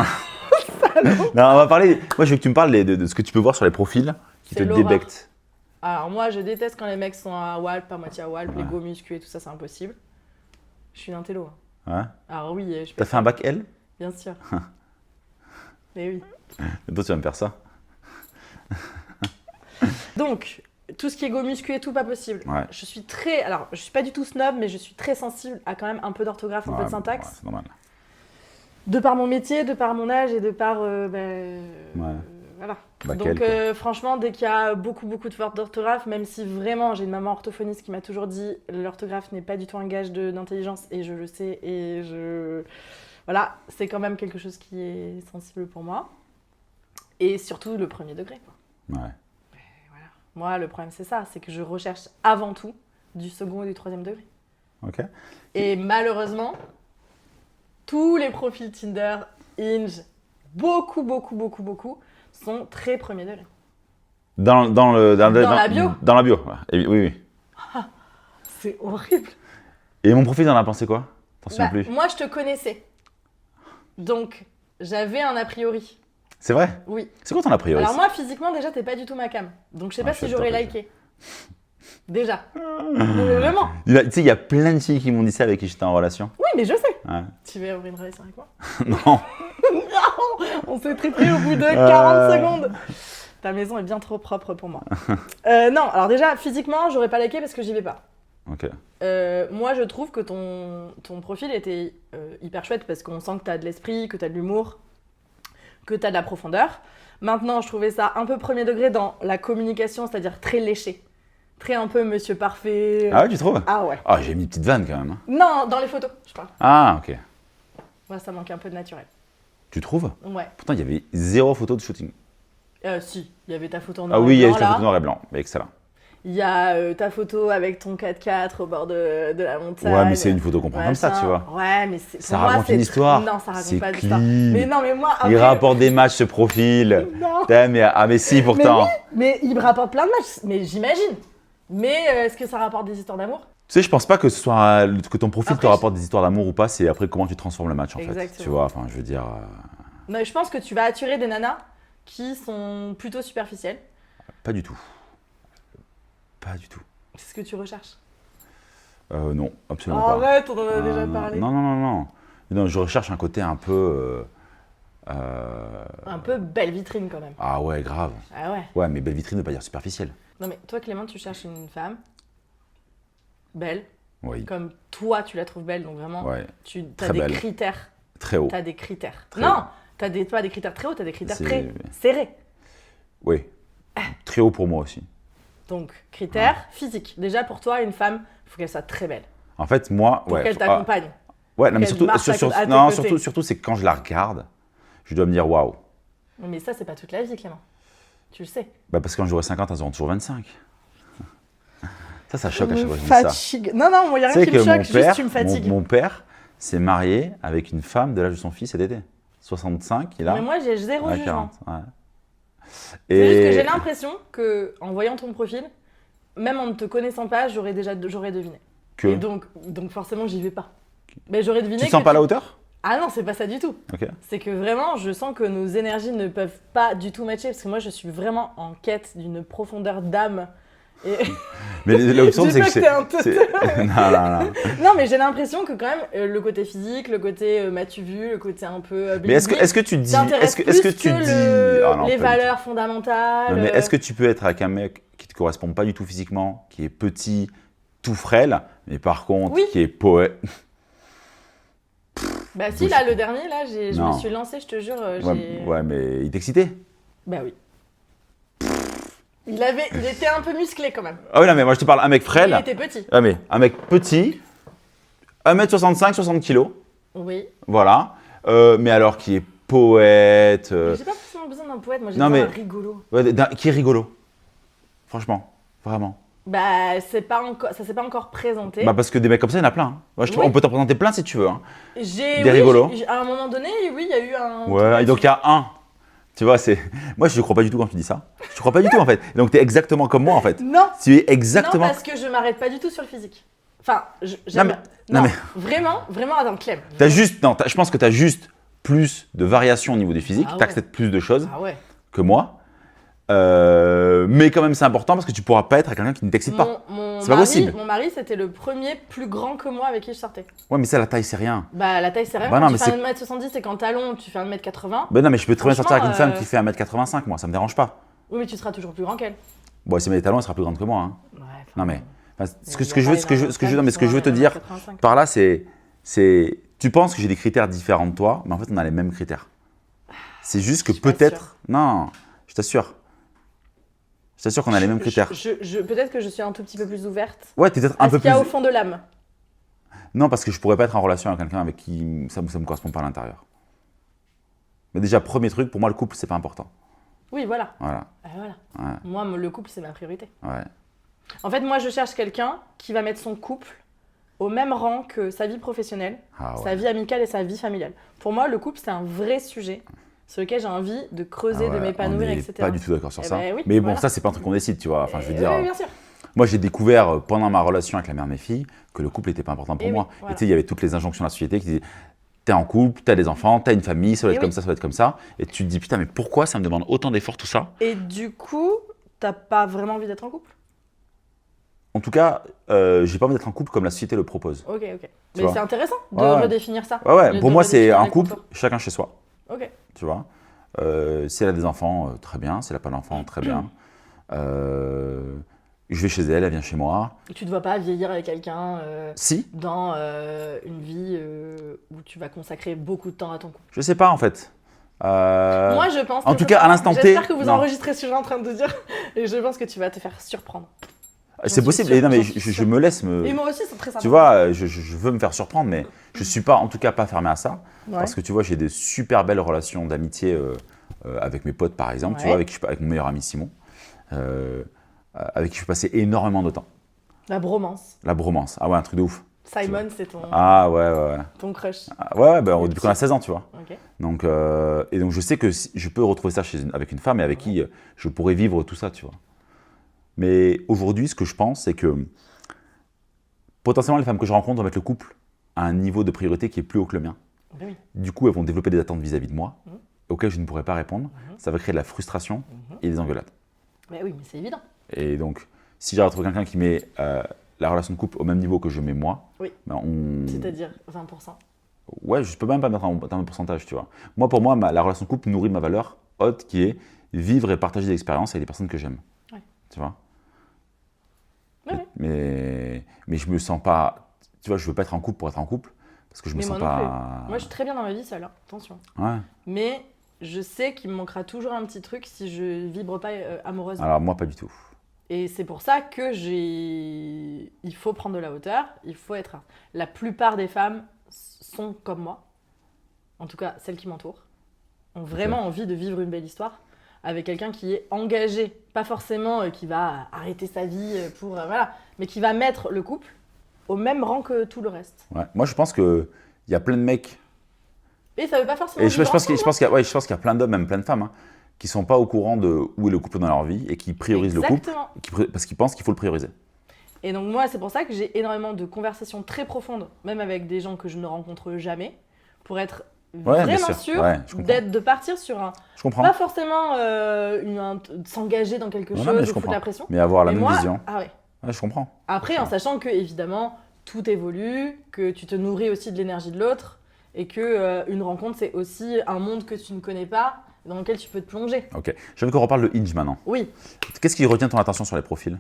Non, on va parler. Moi, je veux que tu me parles de ce que tu peux voir sur les profils qui te débectent. Alors, moi, je déteste quand les mecs sont à Walp, à moitié à Walp, les go muscu et tout ça, c'est impossible. Je suis une intello. Ouais. Alors, oui. T'as fait un bac L? Bien sûr. Mais oui. Et toi, tu vas me faire ça. Donc, tout ce qui est go muscu et tout, pas possible. Ouais. Je suis très. Alors, je suis pas du tout snob, mais je suis très sensible à quand même un peu d'orthographe, un peu de syntaxe. Ouais, c'est normal. De par mon métier, de par mon âge et de par. Voilà. Donc, franchement, dès qu'il y a beaucoup de fautes d'orthographe, même si vraiment j'ai une maman orthophoniste qui m'a toujours dit l'orthographe n'est pas du tout un gage d'intelligence, et je le sais, et voilà, c'est quand même quelque chose qui est sensible pour moi. Et surtout le premier degré, quoi. Ouais. Voilà. Moi, le problème, c'est ça, c'est que je recherche avant tout du second et du troisième degré. Ok. Et malheureusement, tous les profils Tinder, Hinge, beaucoup, sont très premier degré. Dans la bio. Dans la bio, ouais. Oui. Ah, c'est horrible. Et mon profil, t'en as pensé quoi? T'en souviens plus? Moi, je te connaissais. Donc, j'avais un a priori. C'est vrai? Oui. C'est quoi ton a priori? Alors moi, physiquement, déjà, t'es pas du tout ma cam. Donc je sais pas si je j'aurais t'aurais liké. Déjà. Mais vraiment. Tu sais, il y a plein de filles qui m'ont dit ça avec qui j'étais en relation. Oui, mais je sais. Ouais. Tu veux ouvrir une relation avec moi? Non. Non, on s'est triplé au bout de 40 secondes. Ta maison est bien trop propre pour moi. Non, alors déjà, physiquement, j'aurais pas liké parce que j'y vais pas. Ok. Moi, je trouve que ton profil était hyper chouette parce qu'on sent que t'as de l'esprit, que t'as de l'humour, que t'as de la profondeur. Maintenant, je trouvais ça un peu premier degré dans la communication, c'est-à-dire très léché. Très un peu monsieur parfait. Ah ouais, tu trouves? Ah ouais. Ah, j'ai mis une petite vanne quand même. Hein. Non, dans les photos, je parle. Ah, ok. Ouais, ça manque un peu de naturel. Tu trouves? Ouais. Pourtant, il y avait 0 photo de shooting. Si, il y avait ta photo en Ah noir oui, et il y a blanc, eu ta là. photo noir et blanc. Mais excellent. Il y a ta photo avec ton 4x4 au bord de la montagne. Ouais, mais c'est une photo qu'on prend comme ça, machin. tu vois. Ouais, mais c'est, Ça pour moi, raconte c'est une histoire. Non, ça raconte C'est pas d'histoire. clean. Mais non, mais moi, Il après... rapporte des matchs, ce profil. Non. Putain, mais si, pourtant. Mais il me rapporte plein de matchs, mais j'imagine. Mais est-ce que ça rapporte des histoires d'amour? Tu sais, je pense pas que ce soit que ton profil Après, te rapporte des histoires d'amour ou pas, c'est après comment tu transformes le match en fait. Exactement. Tu vois, enfin, je veux dire. Mais je pense que tu vas attirer des nanas qui sont plutôt superficielles. Pas du tout. Pas du tout. C'est ce que tu recherches. Non, absolument pas. Arrête, on en a déjà non, parlé. non. Non, je recherche un côté un peu. Un peu belle vitrine quand même. Ah ouais, grave. Ah ouais. Ouais, mais belle vitrine ne veut pas dire superficielle. Non mais toi Clément, tu cherches une femme belle, Oui. comme toi tu la trouves belle, donc vraiment Ouais. tu as Très des belle. critères. Très haut. T'as des critères. Très Non, haut. t'as pas des critères très hauts, t'as des critères C'est- très serrés. Oui. Très haut pour moi aussi. Donc critères physiques. Déjà pour toi, une femme, il faut qu'elle soit très belle. En fait, moi. Pour Ouais, qu'elle t'accompagne. ouais, non, mais qu'elle surtout, marche à tes non, côtés. surtout, c'est que quand je la regarde, je dois me dire waouh. Mais ça, c'est pas toute la vie, Clément. Tu le sais. Bah, parce que quand j'aurai 50, elles auront toujours 25. Ça choque à chaque fois que je dis ça. Fatigue. Non, non, moi, il n'y a Tu rien sais qui me que mon choque, juste père, tu me fatigues. mon père s'est marié avec une femme de l'âge de son fils cet été. 65, il a. Mais moi, j'ai zéro Ouais, jugement. 40, ouais. C'est juste que Et j'ai l'impression que, en voyant ton profil, même en ne te connaissant pas, j'aurais deviné. que Et donc forcément, j'y vais pas. Mais j'aurais deviné tu te sens que pas à la hauteur. Ah non, c'est pas ça du tout. Ok. C'est que vraiment, je sens que nos énergies ne peuvent pas du tout matcher parce que moi, je suis vraiment en quête d'une profondeur d'âme. Et... Mais l'option, Dis c'est pas que que t'es un c'est. Non. non, mais j'ai l'impression que quand même, le côté physique, le côté m'as-tu vu, le côté un peu Mais est-ce que tu dis. t'intéresse Est-ce que plus tu que dis. Ah non, les pas du valeurs fondamentales. tout. Non, mais est-ce que tu peux être avec un mec qui te correspond pas du tout physiquement, qui est petit, tout frêle, mais par contre, Oui. qui est poète. Bah si, là, le dernier, là, je me Non. suis lancée, je te jure, Ouais, mais il t'excitait. Bah oui. Il était un peu musclé quand même. Ah oui, non, mais moi je te parle un mec Il frêle. était petit. Ah, mais un mec petit, 1m65, 60 kg, Oui. voilà. Mais alors qui est poète. Mais j'ai pas forcément besoin d'un poète, moi j'ai non, besoin mais- d'un rigolo. Ouais, qui est rigolo. Franchement, vraiment. Bah ça s'est pas encore présenté. Bah, parce que des mecs comme ça, il y en a plein. Hein. Moi, Oui. on peut t'en présenter plein si tu veux. Hein. Des rigolos. À un moment donné, oui, il y a eu un... Ouais, et donc il y a un. Tu vois, c'est. Moi, je ne crois pas du tout quand tu dis ça. Je ne crois pas du tout en fait. Et donc, tu es exactement comme moi en fait. Non, Tu es exactement. non, parce que je m'arrête pas du tout sur le physique. Enfin, Non, j'aime... mais- non, mais- Vraiment, attends, Clem. T'as juste. Non, je pense que tu as juste plus de variations au niveau du physique. Ah Tu ouais. acceptes plus de choses Ah ouais. que moi. Mais quand même, c'est important parce que tu pourras pas être avec quelqu'un qui ne t'excite pas. C'est pas possible. Mon mari, c'était le premier plus grand que moi avec qui je sortais. Ouais, mais ça, la taille, c'est rien. Bah, la taille, c'est rien. Bah Quand non, tu mais fais c'est- 1m70 et qu'en talon, tu fais 1m80. Ben non, mais je peux très bien sortir avec une Franchement, femme qui fait 1m85, moi, ça me dérange pas. Oui, mais tu seras toujours plus grand qu'elle. Bon, si elle met des talons, elle sera plus grande que moi. Hein. Ouais, enfin, Non, mais. Enfin, il ce y que a je pas veux, non, mais ce que je veux te dire 1m85. par là, c'est. Tu penses que j'ai des critères différents de toi, mais en fait, on a les mêmes critères. C'est juste que Je suis pas peut-être. Non, je t'assure. Je t'assure qu'on a les mêmes critères. Peut-être que je suis un tout petit peu plus ouverte Ouais, t'es peut-être à un ce peu qu'il y plus. a au fond de l'âme. Non, parce que je pourrais pas être en relation avec quelqu'un avec qui ça me correspond pas à l'intérieur. Mais déjà, premier truc, pour moi, le couple, c'est pas important. Oui, voilà. Voilà. Voilà. Ouais, Moi, le couple, c'est ma priorité. ouais. En fait, moi, je cherche quelqu'un qui va mettre son couple au même rang que sa vie professionnelle, Ah ouais. sa vie amicale et sa vie familiale. Pour moi, le couple, c'est un vrai sujet sur lequel j'ai envie de creuser, Ah ouais, de m'épanouir, on est etc. pas du tout d'accord sur Eh ça. ben oui, mais bon, voilà. ça, c'est pas un truc qu'on décide, tu vois. Enfin, je veux dire. Oui, bien sûr. Moi, j'ai découvert pendant ma relation avec la mère de mes filles que le couple n'était pas important pour Et moi. oui, voilà. Et tu sais, il y avait toutes les injonctions de la société qui disaient T'es en couple, t'as des enfants, t'as une famille, ça va Et être oui. comme ça va être comme ça. Et tu te dis, putain, mais pourquoi ça me demande autant d'efforts tout ça? Et du coup, t'as pas vraiment envie d'être en couple? En tout cas, j'ai pas envie d'être en couple comme la société le propose. Ok. Tu Mais vois. c'est intéressant de Ouais. redéfinir ça. Ouais, De pour moi, c'est redéfinir un les couple, contours. chacun chez soi. Ok. Tu vois. Si elle a des enfants, très bien. Si elle n'a pas d'enfants, très bien. Je vais chez elle, elle vient chez moi. Et tu ne dois pas vieillir avec quelqu'un Si, dans une vie où tu vas consacrer beaucoup de temps à ton couple. je sais pas en fait. Moi, je pense. en que tout cas, à l'instant T, j'espère que vous non. enregistrez ce que je suis en train de dire. Et je pense que tu vas te faire surprendre. C'est suis possible. sûre, Et non, mais j'en suis je sûre. me laisse me. Et moi aussi, c'est très sympa. Tu vois, je veux me faire surprendre, mais je suis pas, en tout cas, pas fermé à ça. Ouais. Parce que tu vois, j'ai des super belles relations d'amitié avec mes potes, par exemple. Tu Ouais. vois, avec mon meilleur ami Simon, avec qui je peux passer énormément de temps. La bromance. La bromance. Ah ouais, un truc de ouf. Simon, c'est Ah ouais. ton crush. Ah, ouais, bah, Le depuis qu'on a petit. 16 ans, tu vois. Ok. Donc, et donc, je sais que je peux retrouver ça avec une femme et avec qui je pourrais vivre tout ça, tu vois. Mais aujourd'hui, ce que je pense, c'est que potentiellement, les femmes que je rencontre vont mettre le couple à un niveau de priorité qui est plus haut que le mien. Ben oui. Du coup, elles vont développer des attentes vis-à-vis de moi Mhm. auxquelles je ne pourrais pas répondre. Ça va créer de la frustration Mhm. et des engueulades. Ben oui, mais c'est évident. Et donc, si j'ai retrouvé quelqu'un qui met la relation de couple au même niveau que je mets moi, Oui. ben on... C'est-à-dire 20%. Ouais, je peux même pas mettre en termes de pourcentage, tu vois. Moi, pour moi, la relation de couple nourrit ma valeur haute qui est vivre et partager des expériences avec les personnes que j'aime. Ouais. Tu vois. Ouais. Mais je me sens pas. Tu vois, je veux pas être en couple pour être en couple parce que je me Mais sens moi non pas. Moi, je suis très bien dans ma vie seule, hein. Attention. Ouais. Mais je sais qu'il me manquera toujours un petit truc si je vibre pas amoureusement. Alors, moi, pas du tout. Et c'est pour ça que il faut prendre de la hauteur, il faut être. La plupart des femmes sont comme moi, en tout cas celles qui m'entourent, ont vraiment envie de vivre une belle histoire avec quelqu'un qui est engagé, pas forcément qui va arrêter sa vie pour voilà, mais qui va mettre le couple au même rang que tout le reste. Ouais. Moi, je pense qu'il y a plein de mecs. Et ça veut pas forcément. Et je pense qu'il y a plein d'hommes, même plein de femmes, hein, qui sont pas au courant de où est le couple dans leur vie et qui priorisent le couple Exactement. parce qu'ils pensent qu'il faut le prioriser. Et donc moi, c'est pour ça que j'ai énormément de conversations très profondes, même avec des gens que je ne rencontre jamais, pour être Ouais, bien vraiment sûr. sûre Ouais, je comprends. de partir sur un... Je comprends. Pas forcément de s'engager dans quelque Non, chose mais ou je foutre comprends. la pression. Mais avoir la Mais même moi, vision. ah ouais. Ouais, je comprends. Après, en Ouais. sachant que, évidemment, tout évolue, que tu te nourris aussi de l'énergie de l'autre, et que une rencontre, c'est aussi un monde que tu ne connais pas, dans lequel tu peux te plonger. Ok. Je veux qu'on reparle de Hinge maintenant. Oui. Qu'est-ce qui retient ton attention sur les profils?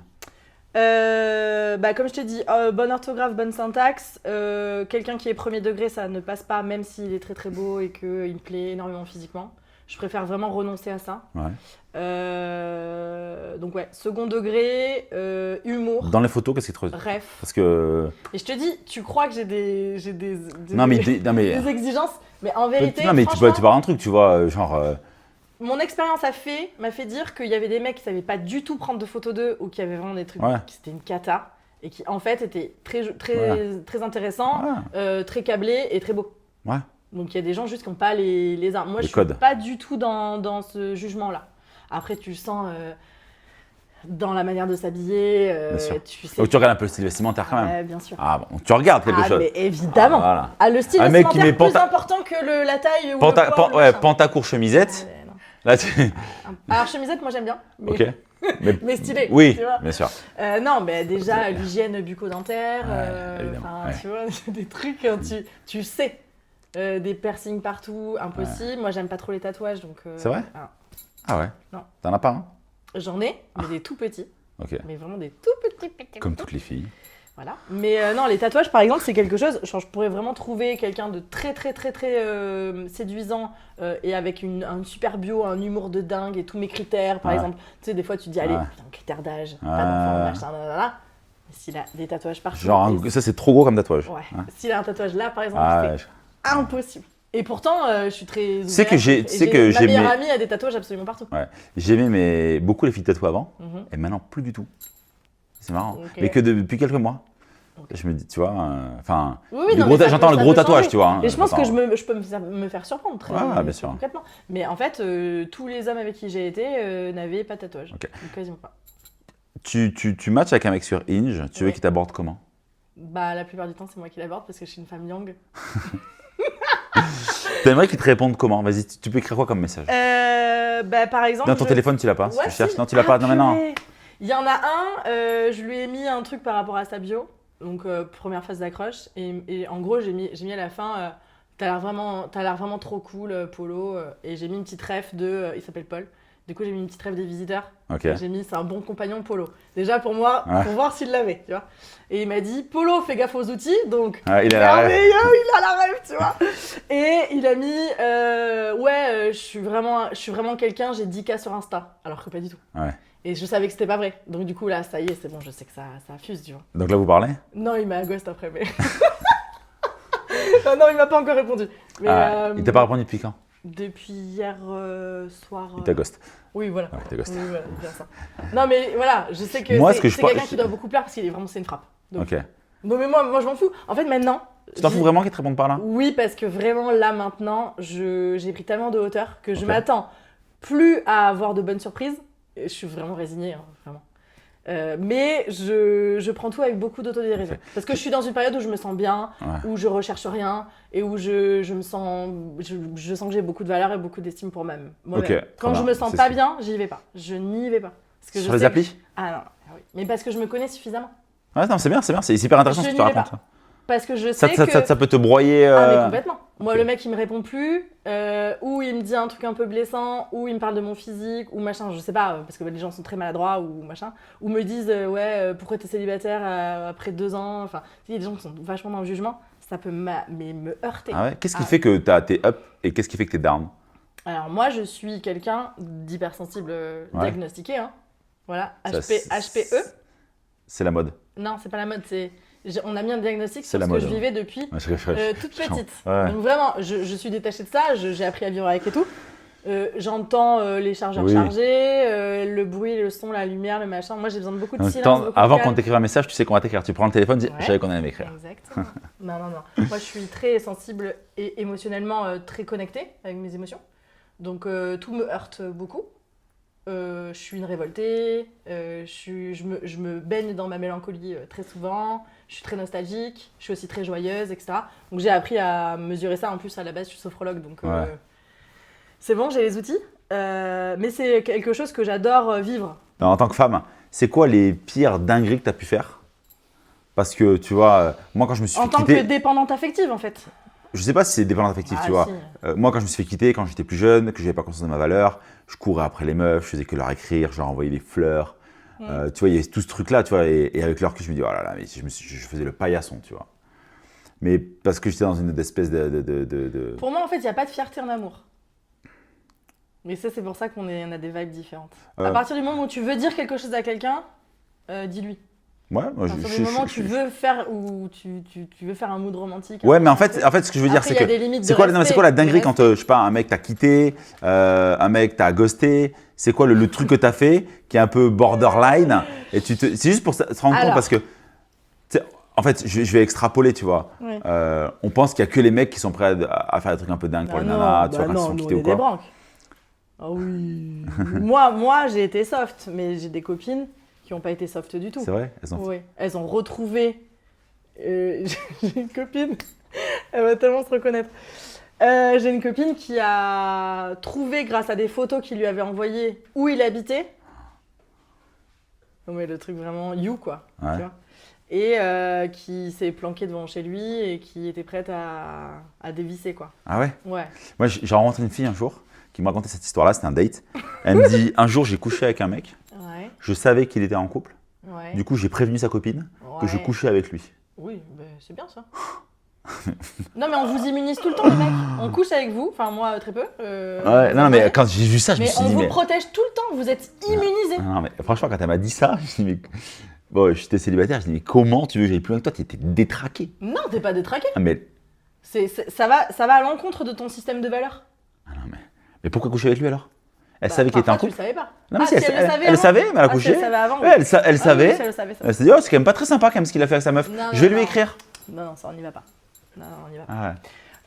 Comme je t'ai dit, bonne orthographe, bonne syntaxe. Quelqu'un qui est premier degré, ça ne passe pas, même s'il est très très beau et qu'il me plaît énormément physiquement. Je préfère vraiment renoncer à ça. Ouais. Donc ouais, second degré, humour, Dans les photos, qu'est-ce qui te retient? rêve. Parce que. Et je te dis, tu crois que j'ai des Non, mais. Non, mais... des exigences, mais en vérité, non, mais tu franchement, parles un truc, tu vois, genre. mon expérience m'a fait dire qu'il y avait des mecs qui savaient pas du tout prendre de photos d'eux ou qui avaient vraiment des trucs Ouais. qui c'était une cata et qui en fait étaient très Ouais. très intéressants, Ouais. très câblés et très beaux. Ouais. Donc il y a des gens juste qui n'ont pas les armes. Moi Les je codes. suis pas du tout dans ce jugement-là. Après tu le sens dans la manière de s'habiller, Bien sûr. tu sais. Donc tu regardes un peu le style vestimentaire quand même. Ouais, bien sûr. Ah bon, tu regardes quelque chose. Mais évidemment. Voilà. Ah, le style Un mec qui vestimentaire met plus important que la taille ou Panta, le poids, le ouais, machin. pantacourt chemisette. Ouais, non. Là, tu. Alors chemisette, moi j'aime bien. Mais... Ok. mais stylé. Oui, Tu vois. bien sûr. Non, mais déjà l'hygiène bucco-dentaire, Ouais, évidemment, enfin, ouais. tu vois, des trucs, hein, tu sais, des piercings partout, impossible. Moi, j'aime pas trop les tatouages, donc. C'est vrai ah, Ah ouais. Non. T'en as pas, hein? j'en ai, mais des tout petits, Ok. mais vraiment des tout petits. Comme toutes les filles. Voilà. Mais non, les tatouages, par exemple, c'est quelque chose. Genre, je pourrais vraiment trouver quelqu'un de très séduisant et avec une super bio, un humour de dingue et tous mes critères. Par Ouais. exemple, tu sais, des fois, tu dis, allez, Ouais. putain, critère d'âge, pas Ouais. d'enfant, machin, nanana. Mais s'il a des tatouages partout. Genre, et ça c'est trop gros comme tatouage. Ouais. S'il a un tatouage là, par exemple, Ah, c'est ouais, je- impossible. Et pourtant, je suis très. Tu sais que ouverte, j'ai- et tu sais que ma j'ai meilleure mes- amie a des tatouages absolument partout. J'aimais beaucoup les filles tatouées avant, Mhm. et maintenant plus du tout. C'est marrant. Ok. Mais que depuis quelques mois. Ok. Je me dis, tu vois, enfin. Oui, le non, gros mais ça j'entends peut- le ça gros peut tatouage, changer. tu vois. hein. Et je pense que J'entends. je peux me faire surprendre très, Ouais, bien très sûr. concrètement. Mais en fait, tous les hommes avec qui j'ai été n'avaient pas de tatouage. Ok. Donc, quasiment pas. Tu matches avec un mec sur Hinge, tu veux Ouais. qu'il t'aborde comment? Bah, la plupart du temps, c'est moi qui l'aborde parce que je suis une femme young. T'aimerais qu'ils te répondent comment? Vas-y, tu peux écrire quoi comme message? Par exemple. Dans ton téléphone, tu l'as pas? Si Ouais, tu cherches, si. non, tu l'as pas. Non, mais non. Purée. Il y en a un, je lui ai mis un truc par rapport à sa bio. Donc, première phase d'accroche. Et en gros, j'ai mis à la fin t'as l'air vraiment trop cool, Polo. Et j'ai mis une petite ref il s'appelle Paul. Du coup, j'ai mis une petite ref des visiteurs. Ok. J'ai mis c'est un bon compagnon, Polo. Déjà pour moi, Ouais. pour voir s'il l'avait, tu vois. Et il m'a dit Polo, fais gaffe aux outils. Donc, Ouais, il a la rêve. merveilleux, il a la rêve, tu vois. Et il a mis je suis vraiment quelqu'un, j'ai 10K sur Insta. Alors que pas du tout. Ouais. Et je savais que c'était pas vrai. Donc du coup, là, ça y est, c'est bon, je sais que ça fuse, tu vois. Donc là, vous parlez? Non, il m'a ghost après, mais. non, il m'a pas encore répondu. Mais, Il t'a pas répondu depuis quand? Depuis hier soir. Il t'a ghost. Oui, voilà. Ouais, il t'a ghost. Oui, voilà, bien ça. Non, mais voilà, je sais que Moi, c'est ce que je quelqu'un pense- qui doit beaucoup plaire parce qu'il est vraiment, c'est une frappe. Donc, Ok. non, mais moi, je m'en fous. En fait, maintenant. Tu t'en fous vraiment qu'ils te répondent par là? Oui, parce que vraiment, là, maintenant, j'ai pris tellement de hauteur que je Ok. m'attends plus à avoir de bonnes surprises. Et je suis vraiment résignée, hein, vraiment. Mais je prends tout avec beaucoup d'autodérision. Ok. Parce que je suis dans une période où je me sens bien, Ouais. où je recherche rien et où je sens que j'ai beaucoup de valeur et beaucoup d'estime pour moi-même. Ok, très Quand je bien. me sens C'est pas sûr. bien, j'y vais pas. Je n'y vais pas. Parce que je Sur les sais applis? Ah non, ah oui. Mais parce que je me connais suffisamment. Ouais, non, c'est bien, c'est super intéressant Je ce que tu n'y vais racontes. Parce que je Ça, sais ça, que... ça peut te broyer. Ah mais complètement. Moi Ok. le mec il me répond plus, ou il me dit un truc un peu blessant, ou il me parle de mon physique, ou machin, je sais pas, parce que les gens sont très maladroits ou machin, ou me disent pourquoi t'es célibataire après 2 ans, enfin, il y a des gens qui sont vachement dans le jugement, ça peut me heurter. Ah ouais? Qu'est-ce qui Ah. fait que t'es up et qu'est-ce qui fait que t'es down? Alors moi je suis quelqu'un d'hypersensible Ouais. diagnostiqué, hein. Voilà, Ça, HPE. C'est la mode. Non c'est pas la mode, on a mis un diagnostic C'est sur la ce que mode, je hein. vivais depuis Ouais, je réfléchis. toute petite. Ouais. Donc vraiment, je suis détachée de ça, j'ai appris à vivre avec et tout. J'entends les chargeurs Oui. chargés, le bruit, le son, la lumière, le machin. Moi j'ai besoin de beaucoup de En même silence, temps, beaucoup de avant calme. qu'on t'écrive un message, tu sais qu'on va t'écrire. Tu prends le téléphone, tu dis, Ouais. je savais qu'on allait m'écrire. Exactement. non. Moi je suis très sensible et émotionnellement très connectée avec mes émotions. Donc tout me heurte beaucoup. Je suis une révoltée, je me baigne dans ma mélancolie très souvent, je suis très nostalgique, je suis aussi très joyeuse, etc. Donc j'ai appris à mesurer ça. En plus, à la base, je suis sophrologue, donc Ouais. c'est bon, j'ai les outils. Mais c'est quelque chose que j'adore vivre. Non, en tant que femme, c'est quoi les pires dingueries que tu as pu faire? Parce que tu vois, moi quand je me suis En fait tant quitter, que dépendante affective, en fait. je sais pas si c'est dépendant affectif, Ah, tu vois. si. Moi quand je me suis fait quitter, quand j'étais plus jeune, que j'avais pas conscience de ma valeur, je courais après les meufs, je faisais que leur écrire, je leur envoyais des fleurs. Tu vois, il y a tout ce truc-là, tu vois, et avec leur que je me dis, oh là là, mais je faisais le paillasson, tu vois. Mais parce que j'étais dans une espèce de... Pour moi, en fait, il n'y a pas de fierté en amour. Mais ça, c'est pour ça on a des vibes différentes. À partir du moment où tu veux dire quelque chose à quelqu'un, dis-lui. Ouais, moi, À partir du moment où tu veux faire un mood romantique. Ouais, mais en fait, ce que je veux dire, Après, c'est il y a que des limites c'est de quoi, non, mais c'est quoi la respect, dinguerie de quand, je sais pas, un mec t'a quitté, un mec t'a ghosté, c'est quoi le truc que t'as fait qui est un peu borderline et c'est juste pour se rendre compte Alors. parce que, tu sais, en fait, je vais extrapoler, tu vois. Ouais. On pense qu'il y a que les mecs qui sont prêts à faire des trucs un peu dingues pour les nanas, tu vois, quand ils sont nous, quittés on ou est des quoi. branques. Ah oui. moi, j'ai été soft, mais j'ai des copines qui n'ont pas été soft du tout. C'est vrai, elles ont Oui, elles ont retrouvé. J'ai une copine, elle va tellement se reconnaître. J'ai une copine qui a trouvé, grâce à des photos qu'il lui avait envoyées, où il habitait. Non mais le truc vraiment you quoi. Ouais. Tu vois, et qui s'est planquée devant chez lui et qui était prête à dévisser quoi. Ah ouais? Ouais. Moi, j'ai rencontré une fille un jour qui me racontait cette histoire-là, c'était un date. Elle me dit, un jour, j'ai couché avec un mec, Ouais. je savais qu'il était en couple, Ouais. du coup, j'ai prévenu sa copine que je Ouais. couchais avec lui. Oui, ben, c'est bien ça. Non mais on vous immunise tout le temps les mecs. On couche avec vous, enfin moi très peu. Ouais, non, mais quand j'ai vu ça, je me Mais suis on dit, vous mais... protège tout le temps, vous êtes immunisés. Non, mais franchement, quand elle m'a dit ça, je me suis dit, mais... Bon, j'étais célibataire, je me suis dit, mais comment tu veux que j'aille plus loin que toi? T'étais détraqué. Non, t'es pas détraqué. Ah, mais... Ça va à l'encontre de ton système de valeurs. Ah, non, mais pourquoi coucher avec lui alors? Elle Bah, savait qu'il était en parfois, couple? tu le savais pas. Non, mais Ah, si, si elle le savait elle avant. savait, mais elle a Ah, si couché. elle savait avant, oui. Ouais, elle Ah oui, savait. si elle le savait, ça. Elle s'est dit, oh, c'est quand même pas très sympa quand même ce qu'il a fait avec sa meuf. Non, Je vais non, lui non. écrire. Non, ça on y va pas. Non, on y va pas. Ah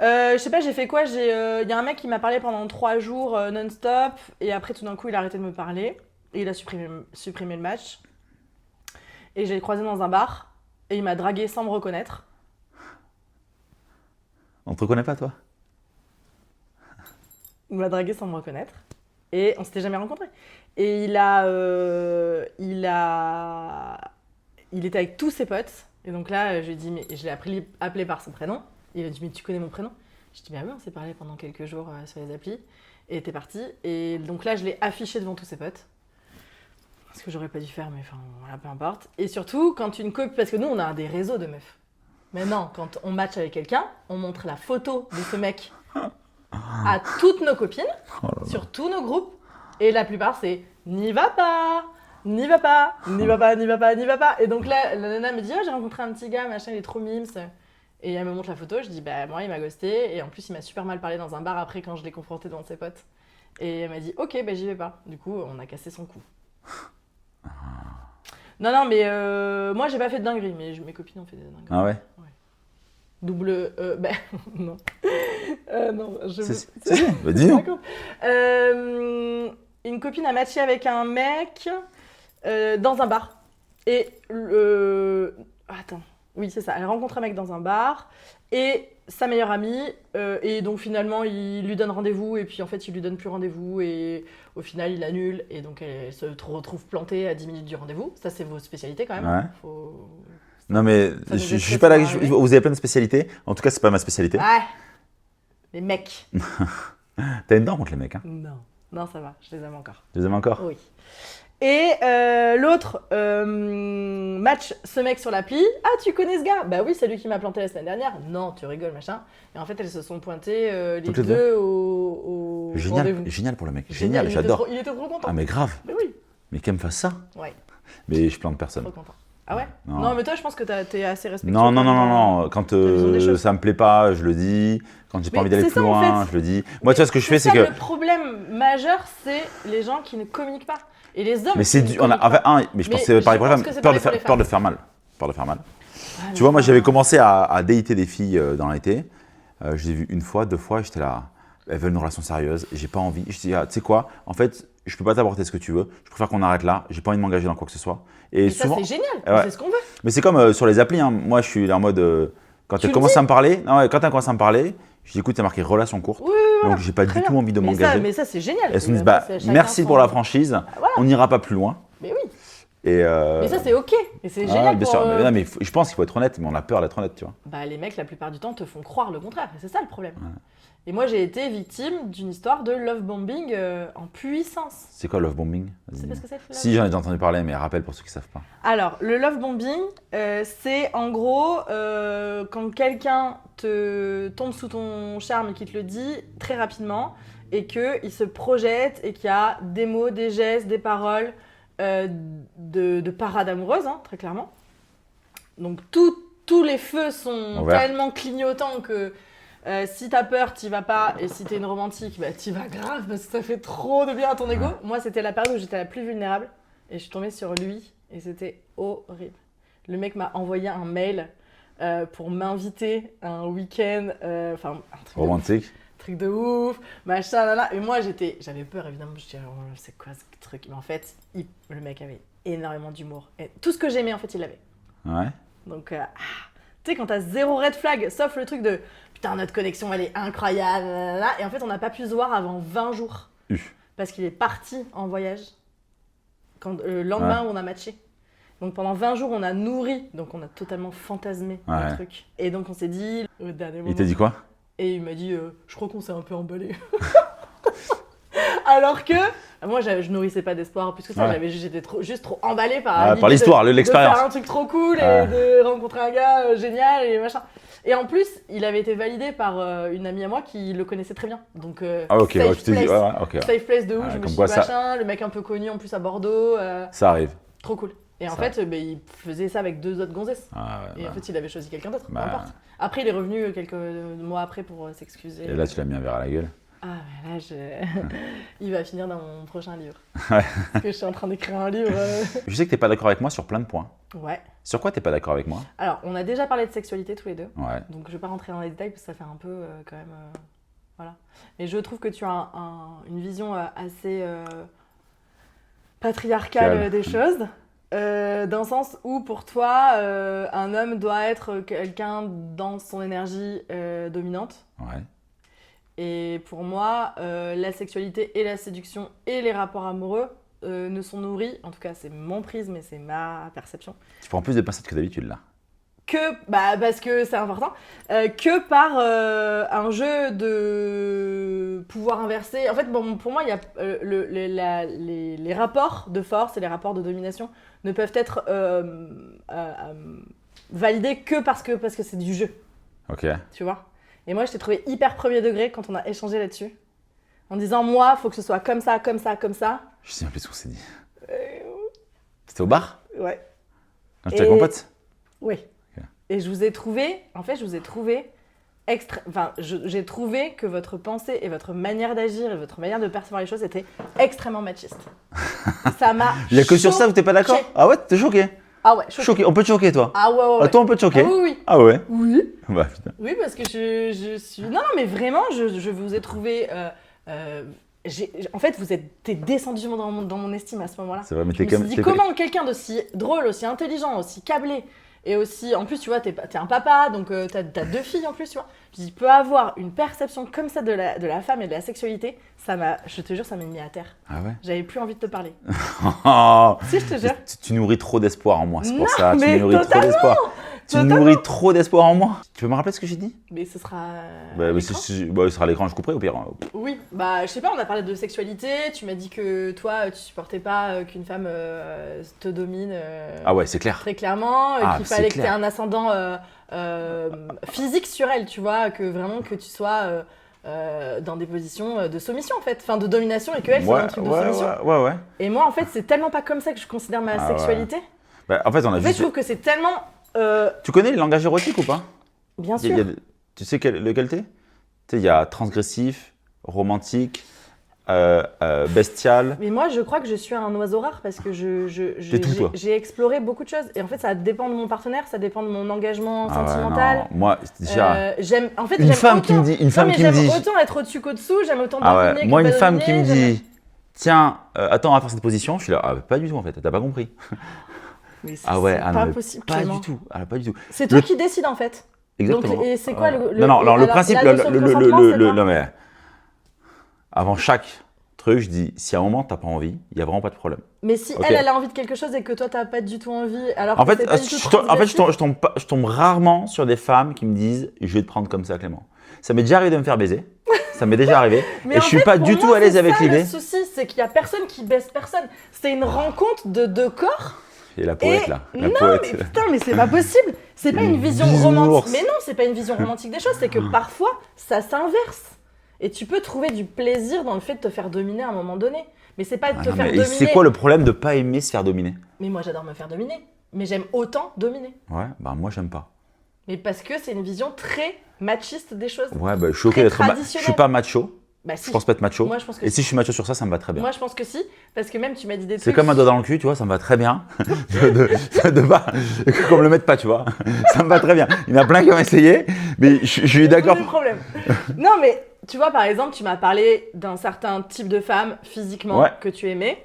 ouais. Je sais pas, j'ai fait quoi? Il y a un mec qui m'a parlé pendant 3 jours non-stop et après tout d'un coup il a arrêté de me parler et il a supprimé le match. Et j'ai croisé dans un bar et il m'a dragué sans me reconnaître. On te reconnaît pas, toi? Il m'a dragué sans me reconnaître. Et on s'était jamais rencontrés. Et il était avec tous ses potes. Et donc là, je lui ai dit, mais je l'ai appelé par son prénom. Il m'a dit, mais tu connais mon prénom? Je lui ai dit, bah oui, on s'est parlé pendant quelques jours sur les applis. Et t'es parti. Et donc là, je l'ai affiché devant tous ses potes. Ce que j'aurais pas dû faire, mais enfin, voilà, peu importe. Et surtout, quand une copine, parce que nous, on a des réseaux de meufs. Maintenant, quand on match avec quelqu'un, on montre la photo de ce mec à toutes nos copines, sur tous nos groupes. Et la plupart, c'est « n'y va pas, n'y va pas, n'y va pas, n'y va pas, n'y va pas ». Et donc là, la nana me dit « oh, j'ai rencontré un petit gars, machin, il est trop mimes ». Et elle me montre la photo, je dis « bah moi, il m'a ghosté. » Et en plus, il m'a super mal parlé dans un bar après quand je l'ai confronté devant ses potes. Et elle m'a dit « ok, bah j'y vais pas ». Du coup, on a cassé son cou. Non, mais moi, j'ai pas fait de dinguerie, mais mes copines ont fait des dingueries. Ah ouais? Double. Non. Non, je. Si, bah, dis-nous. Une copine a matché avec un mec dans un bar. Et. Attends. Oui, c'est ça. Elle rencontre un mec dans un bar. Et sa meilleure amie. Et donc finalement, il lui donne rendez-vous. Et puis en fait, il lui donne plus rendez-vous. Et au final, il annule. Et donc, elle se retrouve plantée à 10 minutes du rendez-vous. Ça, c'est vos spécialités quand même. Ouais. Faut... Non, mais je suis pas là. Vous avez plein de spécialités. En tout cas, c'est pas ma spécialité. Ouais. Les mecs. T'as une dent contre les mecs, hein? Non, ça va. Je les aime encore. Tu les aimes encore? Oui. Et l'autre match ce mec sur l'appli. Ah, tu connais ce gars? Bah oui, c'est lui qui m'a planté la semaine dernière. Non, tu rigoles, machin. Et en fait, elles se sont pointées les deux au rendez-vous. Génial pour le mec. Génial, j'adore. Il était trop content. Ah, mais grave. Mais oui. Mais qu'elle me fasse ça? Ouais. Mais je plante personne. Trop content. Ah ouais? Non, mais toi, je pense que t'es assez respectueux. Non. Quand ça me plaît pas, je le dis. Quand j'ai pas envie d'aller plus loin, en fait, je le dis. Moi, tu vois, ce que je fais, c'est que. Le problème majeur, c'est les gens qui ne communiquent pas. Et les hommes. Mais c'est du. Mais je pense que c'est pareil pour les femmes. Peur de faire mal. Peur de faire mal. Tu vois, moi, j'avais commencé à dater des filles dans l'été. Je les ai vues une fois, 2 fois, j'étais là. Elles veulent une relation sérieuse et j'ai pas envie. Je dis, tu sais quoi, en fait, je peux pas t'apporter ce que tu veux. Je préfère qu'on arrête là. J'ai pas envie de m'engager dans quoi que ce soit. Et souvent, ça, c'est génial. C'est ce qu'on veut. Mais c'est comme sur les applis. Hein. Moi, je suis en mode. Quand elle commence à me parler, je dis, écoute, t'as marqué relation courte. Oui, donc, j'ai pas du tout envie de m'engager. Mais ça, c'est génial. Elles se disent, merci pour la franchise. On n'ira pas plus loin. Mais oui. Mais ça, c'est ok. Et c'est génial. Bien sûr. Mais je pense qu'il faut être honnête, mais on a peur d'être honnête, tu vois. Bah, les mecs, la plupart du temps, te font croire le contraire. Et c'est ça le problème. Ouais. Et moi, j'ai été victime d'une histoire de love bombing en puissance. C'est quoi love bombing? C'est parce que c'est Si, j'en ai déjà entendu parler, mais rappelle pour ceux qui ne savent pas. Alors, le love bombing, c'est en gros quand quelqu'un te tombe sous ton charme et qu'il te le dit très rapidement et qu'il se projette et qu'il y a des mots, des gestes, des paroles de parade amoureuse, hein, très clairement. Donc, tous les feux sont tellement clignotants que si t'as peur, t'y vas pas. Et si t'es une romantique, bah t'y vas grave parce que ça fait trop de bien à ton ego. Moi, c'était la période où j'étais la plus vulnérable. Et je suis tombée sur lui et c'était horrible. Le mec m'a envoyé un mail pour m'inviter à un week-end. Enfin, un truc romantique. Truc de ouf, machin, là. Et moi, j'avais peur, évidemment. Je disais, oh, c'est quoi ce truc? Mais en fait, le mec avait énormément d'humour. Et tout ce que j'aimais, en fait, il l'avait. Ouais. Donc, tu sais, quand t'as 0 red flag, sauf le truc de putain, notre connexion, elle est incroyable. Et en fait, on n'a pas pu se voir avant 20 jours. Parce qu'il est parti en voyage le lendemain où on a matché. Donc pendant 20 jours, on a nourri. Donc on a totalement fantasmé le truc. Et donc on s'est dit au dernier moment. Il t'a dit quoi? Et il m'a dit je crois qu'on s'est un peu emballé. Alors que moi, je nourrissais pas d'espoir plus que ça. J'étais juste trop emballée par l'histoire, l'expérience. De faire un truc trop cool et de rencontrer un gars génial et machin. Et en plus, il avait été validé par une amie à moi qui le connaissait très bien. Donc, safe place de ouf. Je me suis dit, machin, le mec un peu connu en plus à Bordeaux. Ça arrive. Trop cool. Et en fait, il faisait ça avec 2 autres gonzesses. En fait, il avait choisi quelqu'un d'autre. Peu importe. Après, il est revenu quelques mois après pour s'excuser. Et là, tu l'as mis un verre à la gueule. Ah, mais là, il va finir dans mon prochain livre. Parce que je suis en train d'écrire un livre. Je sais que t'es pas d'accord avec moi sur plein de points. Ouais. Sur quoi t'es pas d'accord avec moi? Alors, on a déjà parlé de sexualité tous les deux. Ouais. Donc, je vais pas rentrer dans les détails parce que ça fait un peu quand même. Voilà. Mais je trouve que tu as une vision assez patriarcale des choses. Dans le sens où pour toi, un homme doit être quelqu'un dans son énergie dominante. Ouais. Et pour moi, la sexualité et la séduction et les rapports amoureux ne sont nourris, en tout cas c'est mon prisme et c'est ma perception, Tu prends plus de pincettes que d'habitude là. parce que c'est important, que par un jeu de pouvoir inversé. En fait, bon, pour moi, il y a les rapports de force et les rapports de domination ne peuvent être validés que parce que c'est du jeu, Ok. tu vois. Et moi, je t'ai trouvé hyper premier degré quand on a échangé là-dessus, en disant moi, faut que ce soit comme ça, comme ça, comme ça. Je sais même plus ce qu'on s'est dit. Euh, C'était au bar ouais. quand j'étais avec mon pote. Oui. Ok. Et je vous ai trouvé j'ai trouvé que votre pensée et votre manière d'agir et votre manière de percevoir les choses était extrêmement machiste. Ça m'a Il y a que sur ça où t'es pas d'accord? choqué. Ah ouais, t'es choqué? Ah ouais, choqué. Choqué. On peut te choquer toi? Ah ouais, ouais, Ah, ouais. toi on peut te choquer? Ah oui, oui. Ah ouais? Oui. Bah putain. Oui, parce que je suis... Non, mais vraiment, je vous ai trouvé... en fait, t'es descendu dans mon estime à ce moment-là. C'est vrai, mais Je t'es me quand suis même. dit, comment quelqu'un d'aussi drôle, aussi intelligent, aussi câblé, et aussi, en plus, tu vois, t'es un papa, donc t'as 2 filles en plus, tu vois. Je dis, peut avoir une perception comme ça de la femme et de la sexualité, je te jure, ça m'a mis à terre. Ah ouais? J'avais plus envie de te parler. Oh, Si, je te jure. tu nourris trop d'espoir en moi, c'est pour Non, ça. Tu mais nourris trop totalement, d'espoir. Tu totalement. nourris trop d'espoir en moi. Tu peux me rappeler ce que j'ai dit? Mais ce sera... Bah, à mais l'écran. ce sera à l'écran, je couperai au pire. Oui, bah je sais pas, on a parlé de sexualité, tu m'as dit que toi tu supportais pas qu'une femme te domine Ah ouais, c'est clair. très clairement, Ah, qu'il c'est fallait que tu aies clair. un ascendant physique sur elle, tu vois, que vraiment que tu sois dans des positions de soumission en fait, enfin de domination et qu'elle soit dans un truc de soumission. ouais. Et moi en fait c'est tellement pas comme ça que je considère ma Ah, sexualité. Bah, en fait, on a En fait juste. je trouve que c'est tellement... Tu connais les langages érotiques ou pas? bien Il y a- sûr. Tu sais lequel t'es? Tu sais, il y a transgressif, romantique, bestial. Mais moi, je crois que je suis un oiseau rare parce que T'es tout, toi. j'ai exploré beaucoup de choses. Et en fait, ça dépend de mon partenaire, ça dépend de mon engagement Ah ouais, sentimental. non. Moi, déjà. J'aime Une femme qui me dit. Une femme qui me dit. J'aime autant être au-dessus qu'au-dessous, j'aime autant Ah dominer ouais, que moi, une pas femme qui me dominer, dit. Tiens, attends, on va faire cette position. Je suis là. Ah, pas du tout en fait, t'as pas compris. Mais c'est Ah ouais, pas non, mais possible. Pas Clément. du tout. Ah, pas du tout. C'est toi Le- qui décides en fait. Exactement. et c'est quoi le- Non, non, alors, le alors, principe. la notion de consentement, c'est quoi Non, mais. Avant chaque truc, je dis si à un moment t'as pas envie, il y a vraiment pas de problème. Mais si Ok. elle a envie de quelque chose et que toi t'as pas du tout envie, alors En que fait, c'est pas du tout je tombe rarement sur des femmes qui me disent je vais te prendre comme ça, Clément. Ça m'est déjà arrivé de me faire baiser. Ça m'est déjà arrivé. Mais Et en je suis fait, pas pour du moi, tout à l'aise c'est avec ça, l'idée. Le souci, c'est qu'il y a personne qui baisse personne. C'est une rencontre de 2 corps. Et la poète Et là. La non, poète. mais putain, mais c'est pas possible. C'est pas une vision Bisounours. romantique. Mais non, c'est pas une vision romantique des choses. C'est que parfois, ça s'inverse. Et tu peux trouver du plaisir dans le fait de te faire dominer à un moment donné. Mais c'est pas de Ah te non, faire mais dominer. c'est quoi le problème de pas aimer se faire dominer? Mais moi, j'adore me faire dominer. Mais j'aime autant dominer. Ouais, bah moi j'aime pas. Mais parce que c'est une vision très machiste des choses. Ouais, bah je suis ok Très d'être. Je traditionnel. suis pas macho. Bah Je si. pense pas être macho. Moi, je pense que Et si. si je suis macho sur ça, ça me va très bien. Moi, je pense que si. Parce que même, tu m'as dit des C'est trucs. comme un doigt dans le cul, tu vois, ça me va très bien. de pas. Qu'on me le mette pas, tu vois. Ça me va très bien. Il y en a plein qui ont essayé, mais je suis d'accord. Pas de problème. Non, mais tu vois, par exemple, tu m'as parlé d'un certain type de femme physiquement Ouais. que tu aimais.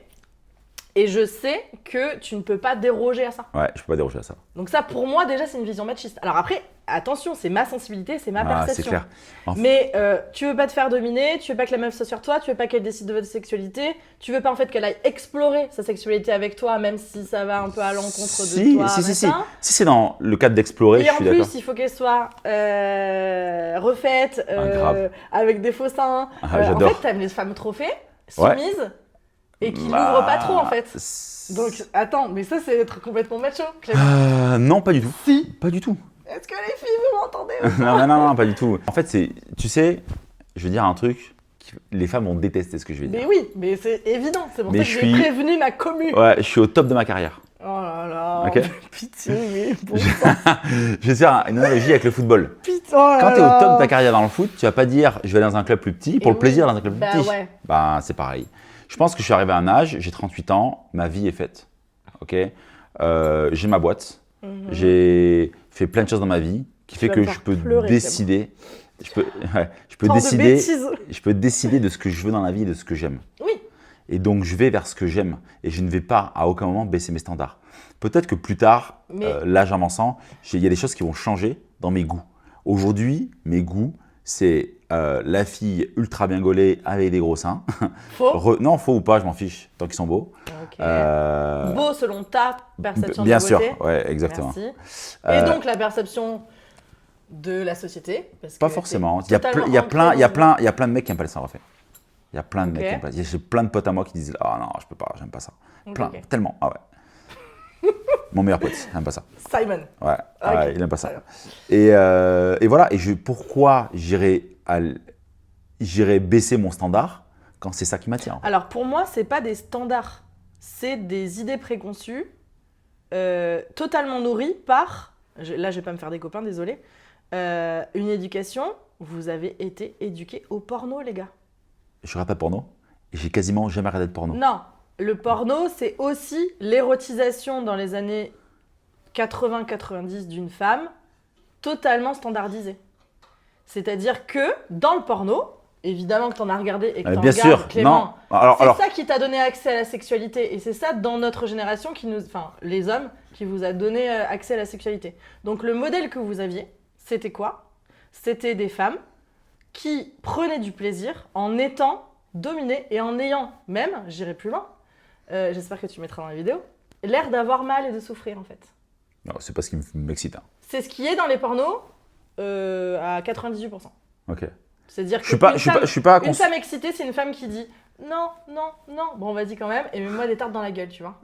Et je sais que tu ne peux pas déroger à ça. Ouais, je peux pas déroger à ça. Donc ça, pour moi, déjà, c'est une vision machiste. Alors après, attention, c'est ma sensibilité, c'est ma Ah, c'est perception. clair. Enfin- Mais tu veux pas te faire dominer, tu veux pas que la meuf soit sur toi, tu veux pas qu'elle décide de votre sexualité, tu veux pas en fait qu'elle aille explorer sa sexualité avec toi, même si ça va un peu à l'encontre Si, de toi. si. machin. Si c'est dans le cadre d'explorer, Et je en suis plus, d'accord. il faut qu'elle soit refaite, grave. avec des faux seins. Ah, En j'adore. fait, t'aimes les femmes trophées, Ouais. soumises, et qui Bah, n'ouvrent pas trop en fait. c'est- Donc attends, mais ça c'est être complètement macho, Clément. Non, pas du tout. Si. Pas du tout. Est-ce que les filles, vous m'entendez Non, pas du tout. En fait, tu sais, je veux dire un truc, les femmes vont détester ce que je vais dire. Mais oui, mais c'est évident, c'est pour Mais ça que je j'ai suis- prévenu ma commune. Ouais, je suis au top de ma carrière. Oh là là, Ok. pitié, mais bon sang, Je vais te faire une analogie avec le football. putain, oh là Quand tu es au là. top de ta carrière dans le foot, tu vas pas dire je vais aller dans un club plus petit pour Et le plaisir oui, dans un club plus bah petit. ouais. Bah, c'est pareil. Je pense que je suis arrivé à un âge, j'ai 38 ans, ma vie est faite. Ok. J'ai ma boîte, Mhm. j'ai fait plein de choses dans ma vie qui fait vas que me je faire peux pleurer, décider. Je peux Tant de décider. bêtises. Je peux décider de ce que je veux dans la vie et de ce que j'aime. Oui, Et donc, je vais vers ce que j'aime. Et je ne vais pas à aucun moment baisser mes standards. Peut-être que plus tard, Mais- l'âge avançant, il y a des choses qui vont changer dans mes goûts. Aujourd'hui, mes goûts, c'est la fille ultra bien gaulée avec des gros seins. Faux. Non, faux ou pas, je m'en fiche, tant qu'ils sont beaux. Ok. Beau selon ta perception Bien de beauté. sûr, ouais, exactement. Merci. Et donc la perception de la société. Parce Pas que forcément. t'es totalement Il y a plein de mecs qui n'aiment pas les seins refaits. Il y a plein de mecs qui n'aiment pas. J'ai plein de potes à moi qui disent ah non, je peux pas, j'aime pas ça. Plein, Ok. tellement. Ah ouais. Mon meilleur pote, il n'aime pas ça. Simon. Ouais, Ok. ouais, il n'aime pas ça. Alors. Et voilà. Et pourquoi j'irais baisser mon standard quand c'est ça qui m'attire. Alors pour moi, c'est pas des standards, c'est des idées préconçues totalement nourries par, là je vais pas me faire des copains, désolé, une éducation. Vous avez été éduqués au porno, les gars. Je regarde pas de porno et j'ai quasiment jamais regardé de porno. Non, le porno, c'est aussi l'érotisation dans les années 80-90 d'une femme totalement standardisée. C'est-à-dire que dans le porno, évidemment que t'en as regardé et que t'en bien regardes, sûr, Clément, non. Alors, ça qui t'a donné accès à la sexualité. Et c'est ça, dans notre génération, enfin, les hommes, qui vous a donné accès à la sexualité. Donc le modèle que vous aviez, c'était quoi ? C'était des femmes qui prenaient du plaisir en étant dominées et en ayant même, j'irai plus loin, j'espère que tu mettras dans la vidéo, l'air d'avoir mal et de souffrir en fait. non, c'est pas ce qui m'excite. Hein. C'est ce qui est dans les pornos à 98%. Ok. C'est-à-dire que Je suis pas une femme excitée, c'est une femme qui dit non, non, non. Bon, vas-y quand même, et mets-moi des tartes dans la gueule, tu vois.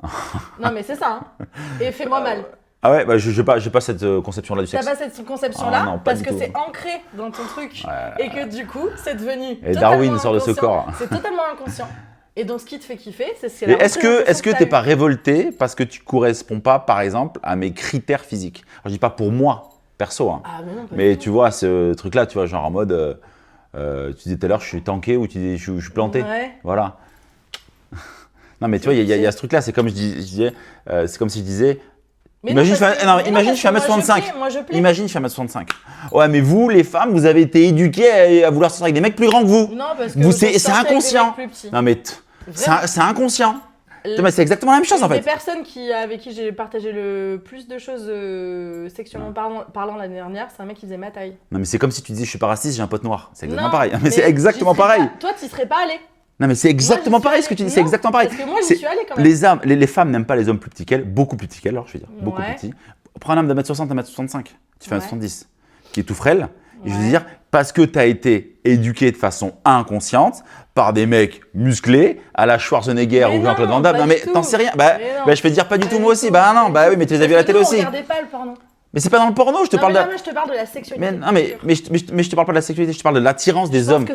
Non, mais c'est ça, hein. Et fais-moi mal. Ah ouais, bah j'ai pas cette conception-là du T'as sexe. pas cette conception-là Ah non, pas parce du que tout. c'est ancré dans ton truc et que du coup, c'est devenu. Et totalement Darwin sort de ce inconscient. corps. C'est totalement inconscient. Et donc, ce qui te fait kiffer, c'est ce Et est-ce que t'es pas révolté parce que tu corresponds pas, par exemple, à mes critères physiques? Alors, je dis pas pour moi, perso, hein. Ah, mais non, pas Mais du tout. tu vois, ce truc-là, tu vois, genre en mode, tu disais tout à l'heure, je suis tanké ou tu dis, je suis planté. Ouais. Voilà. Non, mais tu vois, il y a ce truc-là, c'est comme je disais, c'est comme si je disais, Mais imagine, non, parce que- mais non, imagine, je parce fais que 1m65. Moi, je plais. Imagine, je fais 1m65. Ouais, mais vous, les femmes, vous avez été éduquées à vouloir sortir avec des mecs plus grands que vous. Non, parce que Vous, je c'est sortais avec des inconscient. mecs plus petits. Non, mais Vraiment. c'est inconscient. Les- Mais c'est exactement la même chose en Les fait. personnes avec qui j'ai partagé le plus de choses sexuellement parlant l'année dernière, c'est un mec qui faisait ma taille. Non, mais c'est comme si tu disais, je suis pas raciste, j'ai un pote noir. C'est exactement Non, pareil. Mais c'est j'y exactement serais pareil. pas- Toi, t'y serais pas allé. Non, mais c'est exactement Moi, j'y suis pareil ce que allée. tu dis. C'est Non, exactement pareil. Parce que moi, j'y C'est- suis allée quand même. Les femmes n'aiment pas les hommes plus petits qu'elles, beaucoup plus petits qu'elles, alors je veux dire, beaucoup Ouais. plus petits. Prends un homme d'1m60, 1m65, tu fais Ouais. 1m70, qui est tout frêle. Et je veux Ouais. dire, parce que tu as été éduqué de façon inconsciente par des mecs musclés à la Schwarzenegger Mais ou Jean-Claude non, Van Damme. pas Non, du mais tout. t'en sais rien. Bah, Mais non. bah, je vais te dire pas du Pas tout du moi aussi. tout. Bah non, bah Pas oui, du mais tu les as tout. vus à la Parce que télé nous, aussi. On regardait pas le porno. Mais c'est pas dans le porno, je te Non, parle mais de. non, mais je te parle de la sexualité. Mais, non, mais je te parle pas de la sexualité, je te parle de l'attirance des Je pense hommes. que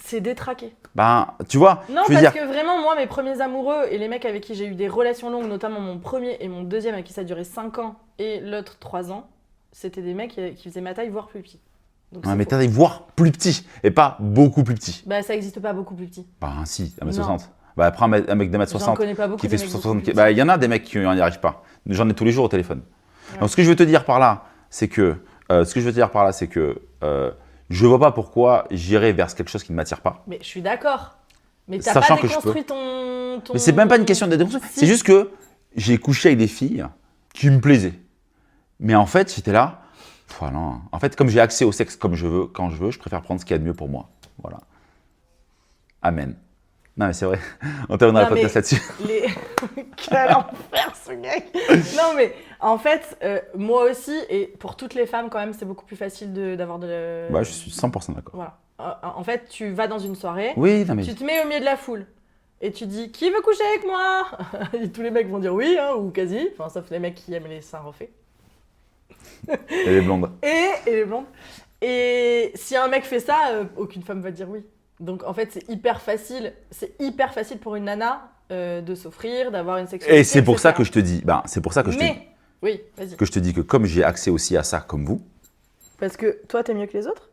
c'est détraqué. Ben, tu vois, Non, je veux parce dire. que vraiment, moi, mes premiers amoureux et les mecs avec qui j'ai eu des relations longues, notamment mon premier et mon deuxième, avec qui ça a duré 5 ans, et l'autre 3 ans, c'était des mecs qui faisaient ma taille, voire plus petits. Donc, Ouais, c'est mais faux. t'as des voire plus petits et pas beaucoup plus petits. Bah, ça existe pas beaucoup plus petit. Bah, si, 1m60. Bah, prends un mec J'en d'1m60 connais pas beaucoup. qui des fait mecs beaucoup 60. plus petits. Bah, il y en a des mecs qui n'y arrivent pas. J'en ai tous les jours au téléphone. Ouais. Donc, ce que je veux te dire par là, c'est que. Je vois pas pourquoi j'irais vers quelque chose qui ne m'attire pas. Mais je suis d'accord. Mais t'as Sachant pas que je déconstruit ton. Mais c'est même pas une question de déconstruire. Si. C'est juste que j'ai couché avec des filles qui me plaisaient. Mais en fait, j'étais là. Voilà. En fait, comme j'ai accès au sexe comme je veux, quand je veux, je préfère prendre ce qu'il y a de mieux pour moi. Voilà. Amen. Non, mais c'est vrai. On terminera Non, le podcast là-dessus. Les... Quel enfer ce mec. Non mais en fait, moi aussi, et pour toutes les femmes quand même, c'est beaucoup plus facile d'avoir de... Bah, je suis 100% d'accord. Voilà. En fait, tu vas dans une soirée, Oui, non, mais. tu te mets au milieu de la foule, et tu dis « Qui veut coucher avec moi ?» Et tous les mecs vont dire oui, hein, ou quasi, enfin sauf les mecs qui aiment les seins refaits. Elle est blonde. Et les blondes. Et si un mec fait ça, aucune femme va dire oui. Donc en fait, c'est hyper facile pour une nana de s'offrir, d'avoir une sexualité. Et c'est pour ça etc. que je te dis. Bah, c'est pour ça que Mais, oui, vas-y. je te dis que comme j'ai accès aussi à ça comme vous, Parce que toi, t'es mieux que les autres?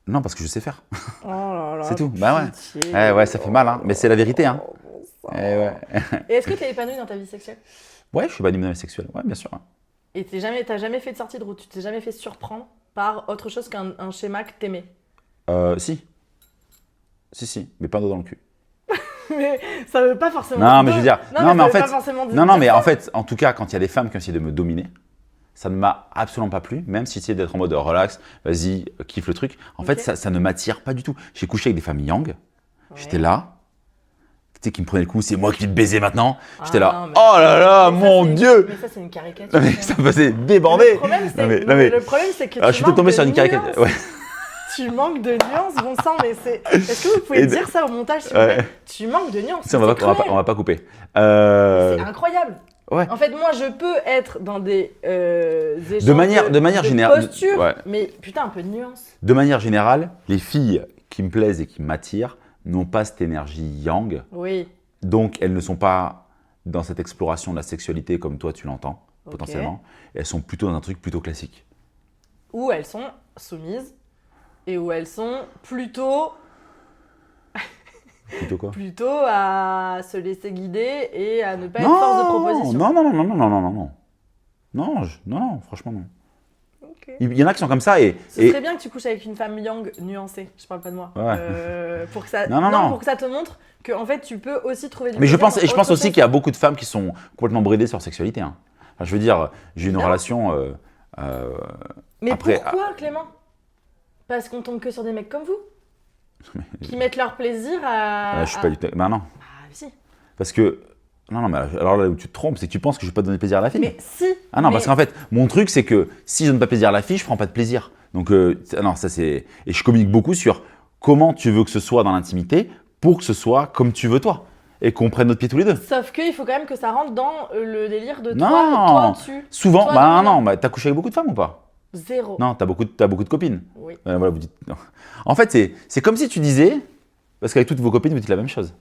non, parce que je sais faire. Oh là là. C'est tout. Bah ouais. pitié. Ouais, ça fait mal, hein. Mais c'est la vérité, hein. Oh, bon sang. Eh ouais. Et est-ce que t'es épanoui dans ta vie sexuelle? Ouais, je suis pas animé sexuel. Ouais, bien sûr. Et t'as jamais fait de sortie de route? Tu t'es jamais fait surprendre par autre chose qu'un schéma que t'aimais? Si. Si, mais pas un doigt dans le cul. Mais ça veut pas forcément Non, dire- mais je veux dire. Non, Non, mais ça en veut fait. pas forcément dire Non, mais ça. en fait, en tout cas, quand il y a des femmes qui ont essayé de me dominer, Ça ne m'a absolument pas plu, même si j'essayais d'être en mode relax, vas-y, kiffe le truc. En fait, ça ne m'attire pas du tout. J'ai couché avec des femmes yang, j'étais là, tu sais, qui me prenaient le coup, c'est moi qui vais te baiser maintenant. J'étais là, non, oh là là, mon Dieu! Mais ça, c'est une caricature. Mais ça me faisait déborder. Le problème, c'est Non, que je suis peut-être tombé sur une caricature. Ouais. Tu manques de nuances, bon sang, mais c'est. Est-ce que vous pouvez dire ça au montage, s'il vous plaît? Tu manques de nuances. Si, on va pas couper. C'est incroyable. Ouais. En fait, moi, je peux être dans des échanges de manière générale, posture, ouais. mais putain, un peu de nuance. De manière générale, les filles qui me plaisent et qui m'attirent n'ont pas cette énergie yang. Oui. Donc, elles ne sont pas dans cette exploration de la sexualité comme toi, tu l'entends, potentiellement. Elles sont plutôt dans un truc plutôt classique. Où elles sont soumises et où elles sont plutôt Plutôt quoi? plutôt à se laisser guider et à ne pas être force de proposition. Non, franchement non. Ok. Il y en a qui sont comme ça et... Ce serait bien que tu couches avec une femme yang nuancée, je parle pas de moi. Ouais. Pour que ça, Non. pour que ça te montre que en fait tu peux aussi trouver du Mais je plaisir pense dans aussi autre qu'il y a beaucoup de femmes qui sont complètement bridées sur leur sexualité. Hein. Enfin, je veux dire, j'ai une Non. relation... Mais après, pourquoi, Clément? Parce qu'on tombe que sur des mecs comme vous qui mettent leur plaisir à. je suis pas du tout... Bah non. Ah, si. Parce que... Non, mais alors là où tu te trompes, c'est que tu penses que je vais pas donner plaisir à la fille. Mais si. Ah non, parce qu'en fait, mon truc, c'est que si je donne pas plaisir à la fille, je prends pas de plaisir. Donc, non, ça c'est... Et je communique beaucoup sur comment tu veux que ce soit dans l'intimité pour que ce soit comme tu veux toi. Et qu'on prenne notre pied tous les deux. Sauf qu'il faut quand même que ça rentre dans le délire de Non. toi dessus. Souvent, Toi, bah dominant. non, t'as couché avec beaucoup de femmes ou pas? Zéro. Non, t'as beaucoup de copines. Oui. Voilà, vous dites non. En fait, c'est comme si tu disais, parce qu'avec toutes vos copines, vous dites la même chose.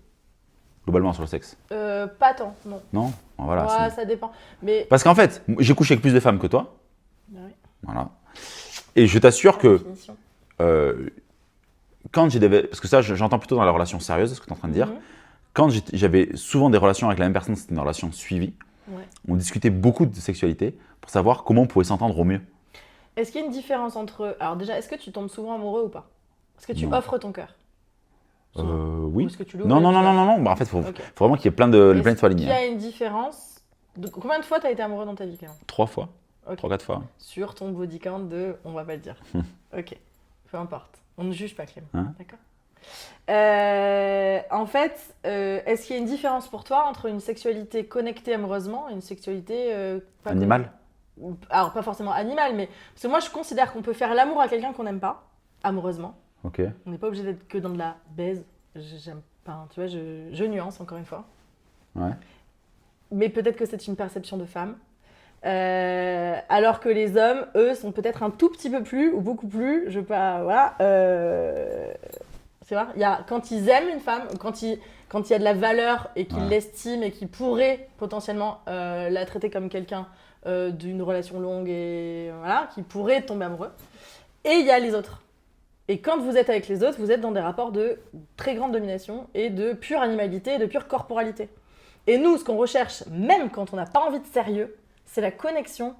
Globalement, sur le sexe. Pas tant, non. Non? Voilà. Ouais, ça dépend. Mais. Parce qu'en fait, j'ai couché avec plus de femmes que toi. Oui. Voilà. Et je t'assure Par que définition. quand j'ai des... Parce que ça, j'entends plutôt dans la relation sérieuse, ce que tu es en train de dire. Mhm. Quand j'avais souvent des relations avec la même personne, c'était une relation suivie. Ouais. On discutait beaucoup de sexualité pour savoir comment on pouvait s'entendre au mieux. Est-ce qu'il y a une différence entre. Alors, déjà, est-ce que tu tombes souvent amoureux ou pas? Est-ce que tu Non. offres ton cœur? Oui. Ou est-ce que tu l'ouvres Non. et tu l'offres? Bah, en fait, il faut Ok. vraiment qu'il y ait plein de Est-ce fois qu'il alignés. y a une différence Combien de fois tu as été amoureux dans ta vie, Clément? 3 fois. Ok. 3-4 fois. Sur ton body count de. On va pas le dire. Ok. Peu importe. On ne juge pas, Clément. Hein? D'accord. En fait, est-ce qu'il y a une différence pour toi entre une sexualité connectée amoureusement et une sexualité pas Animal? Alors, pas forcément animale, mais. Parce que moi, je considère qu'on peut faire l'amour à quelqu'un qu'on n'aime pas, amoureusement. Ok. On n'est pas obligé d'être que dans de la baise. J'aime pas, hein, tu vois, je nuance encore une fois. Ouais. Mais peut-être que c'est une perception de femme. Alors que les hommes, eux, sont peut-être un tout petit peu plus, ou beaucoup plus, je veux pas, voilà. C'est vrai, quand ils aiment une femme, quand il y a de la valeur et qu'ils l'estiment et qu'ils pourraient potentiellement la traiter comme quelqu'un d'une relation longue et voilà, qui pourrait tomber amoureux. Et il y a les autres. Et quand vous êtes avec les autres, vous êtes dans des rapports de très grande domination et de pure animalité et de pure corporalité. Et nous, ce qu'on recherche, même quand on n'a pas envie de sérieux, c'est la connexion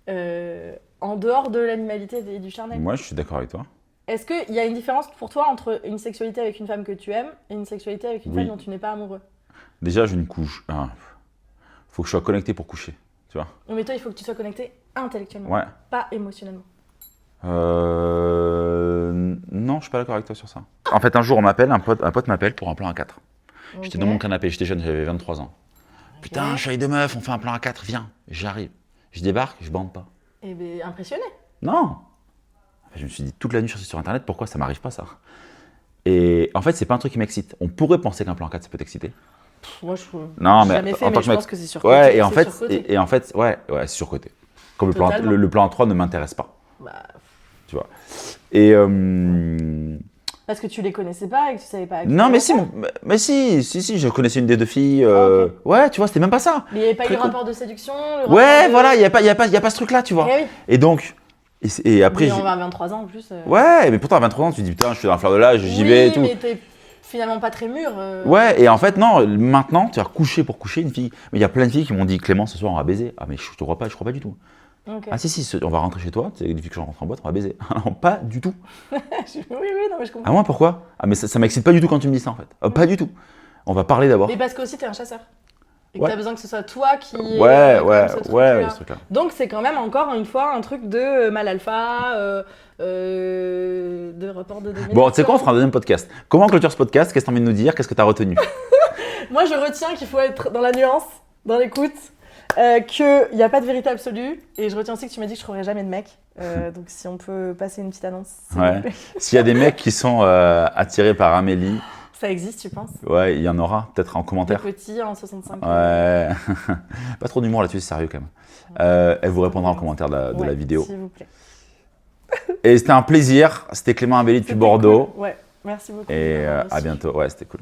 en dehors de l'animalité et du charnel. Moi, je suis d'accord avec toi. Est-ce qu'il y a une différence pour toi entre une sexualité avec une femme que tu aimes et une sexualité avec une femme dont tu n'es pas amoureux? Déjà, je ne couche. Faut que je sois connecté pour coucher. Tu vois? Non, mais toi, il faut que tu sois connecté intellectuellement, Ouais. pas émotionnellement. Non, je suis pas d'accord avec toi sur ça. En fait, un jour, un pote m'appelle pour un plan à 4. Ok. J'étais dans mon canapé, j'étais jeune, j'avais 23 ans. Putain, je suis avec deux meufs, on fait un plan à 4, viens. J'arrive. Je débarque, je bande pas. Eh bien, impressionné. Non. Je me suis dit toute la nuit sur Internet, pourquoi ça m'arrive pas ça? Et en fait, c'est pas un truc qui m'excite. On pourrait penser qu'un plan à 4, ça peut t'exciter. Moi, je Non, mais jamais fait, en mais tant je que mec- pense que c'est surcoté. Ouais, et en C'est fait, surcoté. et en fait, ouais, c'est surcoté. Comme le plan, Totalement. le plan 3 ne m'intéresse pas, Bah, tu vois. Et parce que tu les connaissais pas et que tu savais pas. non, mais si, je connaissais une des deux filles. Ah, ok. Ouais, tu vois, c'était même pas ça. Mais il n'y avait pas Très eu de cool. rapport de séduction. Ouais, voilà, il y a pas ce truc-là, tu vois. Eh oui. Et donc, et après, Mais on va à 23 ans en plus. ouais, mais pourtant à 23 ans, tu te dis putain, je suis dans la fleur de l'âge, j'y vais et tout. mais t'es finalement pas très mûr. Ouais, et en fait, non, maintenant, tu vas coucher pour coucher une fille. Mais il y a plein de filles qui m'ont dit Clément, ce soir, on va baiser. Ah, mais je te crois pas, du tout. Ok. Ah, si, on va rentrer chez toi, c'est des filles que je rentre en boîte, on va baiser. Non, pas du tout. Oui, non, mais je comprends. Ah, moi, pourquoi? Ah, mais ça m'excite pas du tout quand tu me dis ça, en fait. Pas du tout. On va parler d'abord. Mais parce qu'aussi, t'es un chasseur. Et que Ouais. t'as besoin que ce soit toi qui ait, Ouais, quand ouais, même ce truc-là. ce truc-là. Donc c'est quand même encore une fois un truc de mal alpha, de report de domination. Bon, tu sais quoi, on fera un deuxième podcast. Comment clôture ce podcast? Qu'est-ce que tu as envie de nous dire? Qu'est-ce que tu as retenu? Moi je retiens qu'il faut être dans la nuance, dans l'écoute, qu'il n'y a pas de vérité absolue. Et je retiens aussi que tu m'as dit que je trouverais jamais de mec. Donc si on peut passer une petite annonce, s'il Ouais. vous plaît. S'il y a des mecs qui sont attirés par Amélie, Ça existe, tu penses? ouais, il y en aura, peut-être en Des commentaire. petits en 65. Ouais. Pas trop d'humour là-dessus, c'est sérieux quand même. Elle vous répondra en commentaire de la Ouais, vidéo. S'il vous plaît. Et c'était un plaisir. C'était Clément Amélie depuis C'était Bordeaux. cool. Ouais, merci beaucoup. Et d'avoir à reçu. bientôt. Ouais, c'était cool.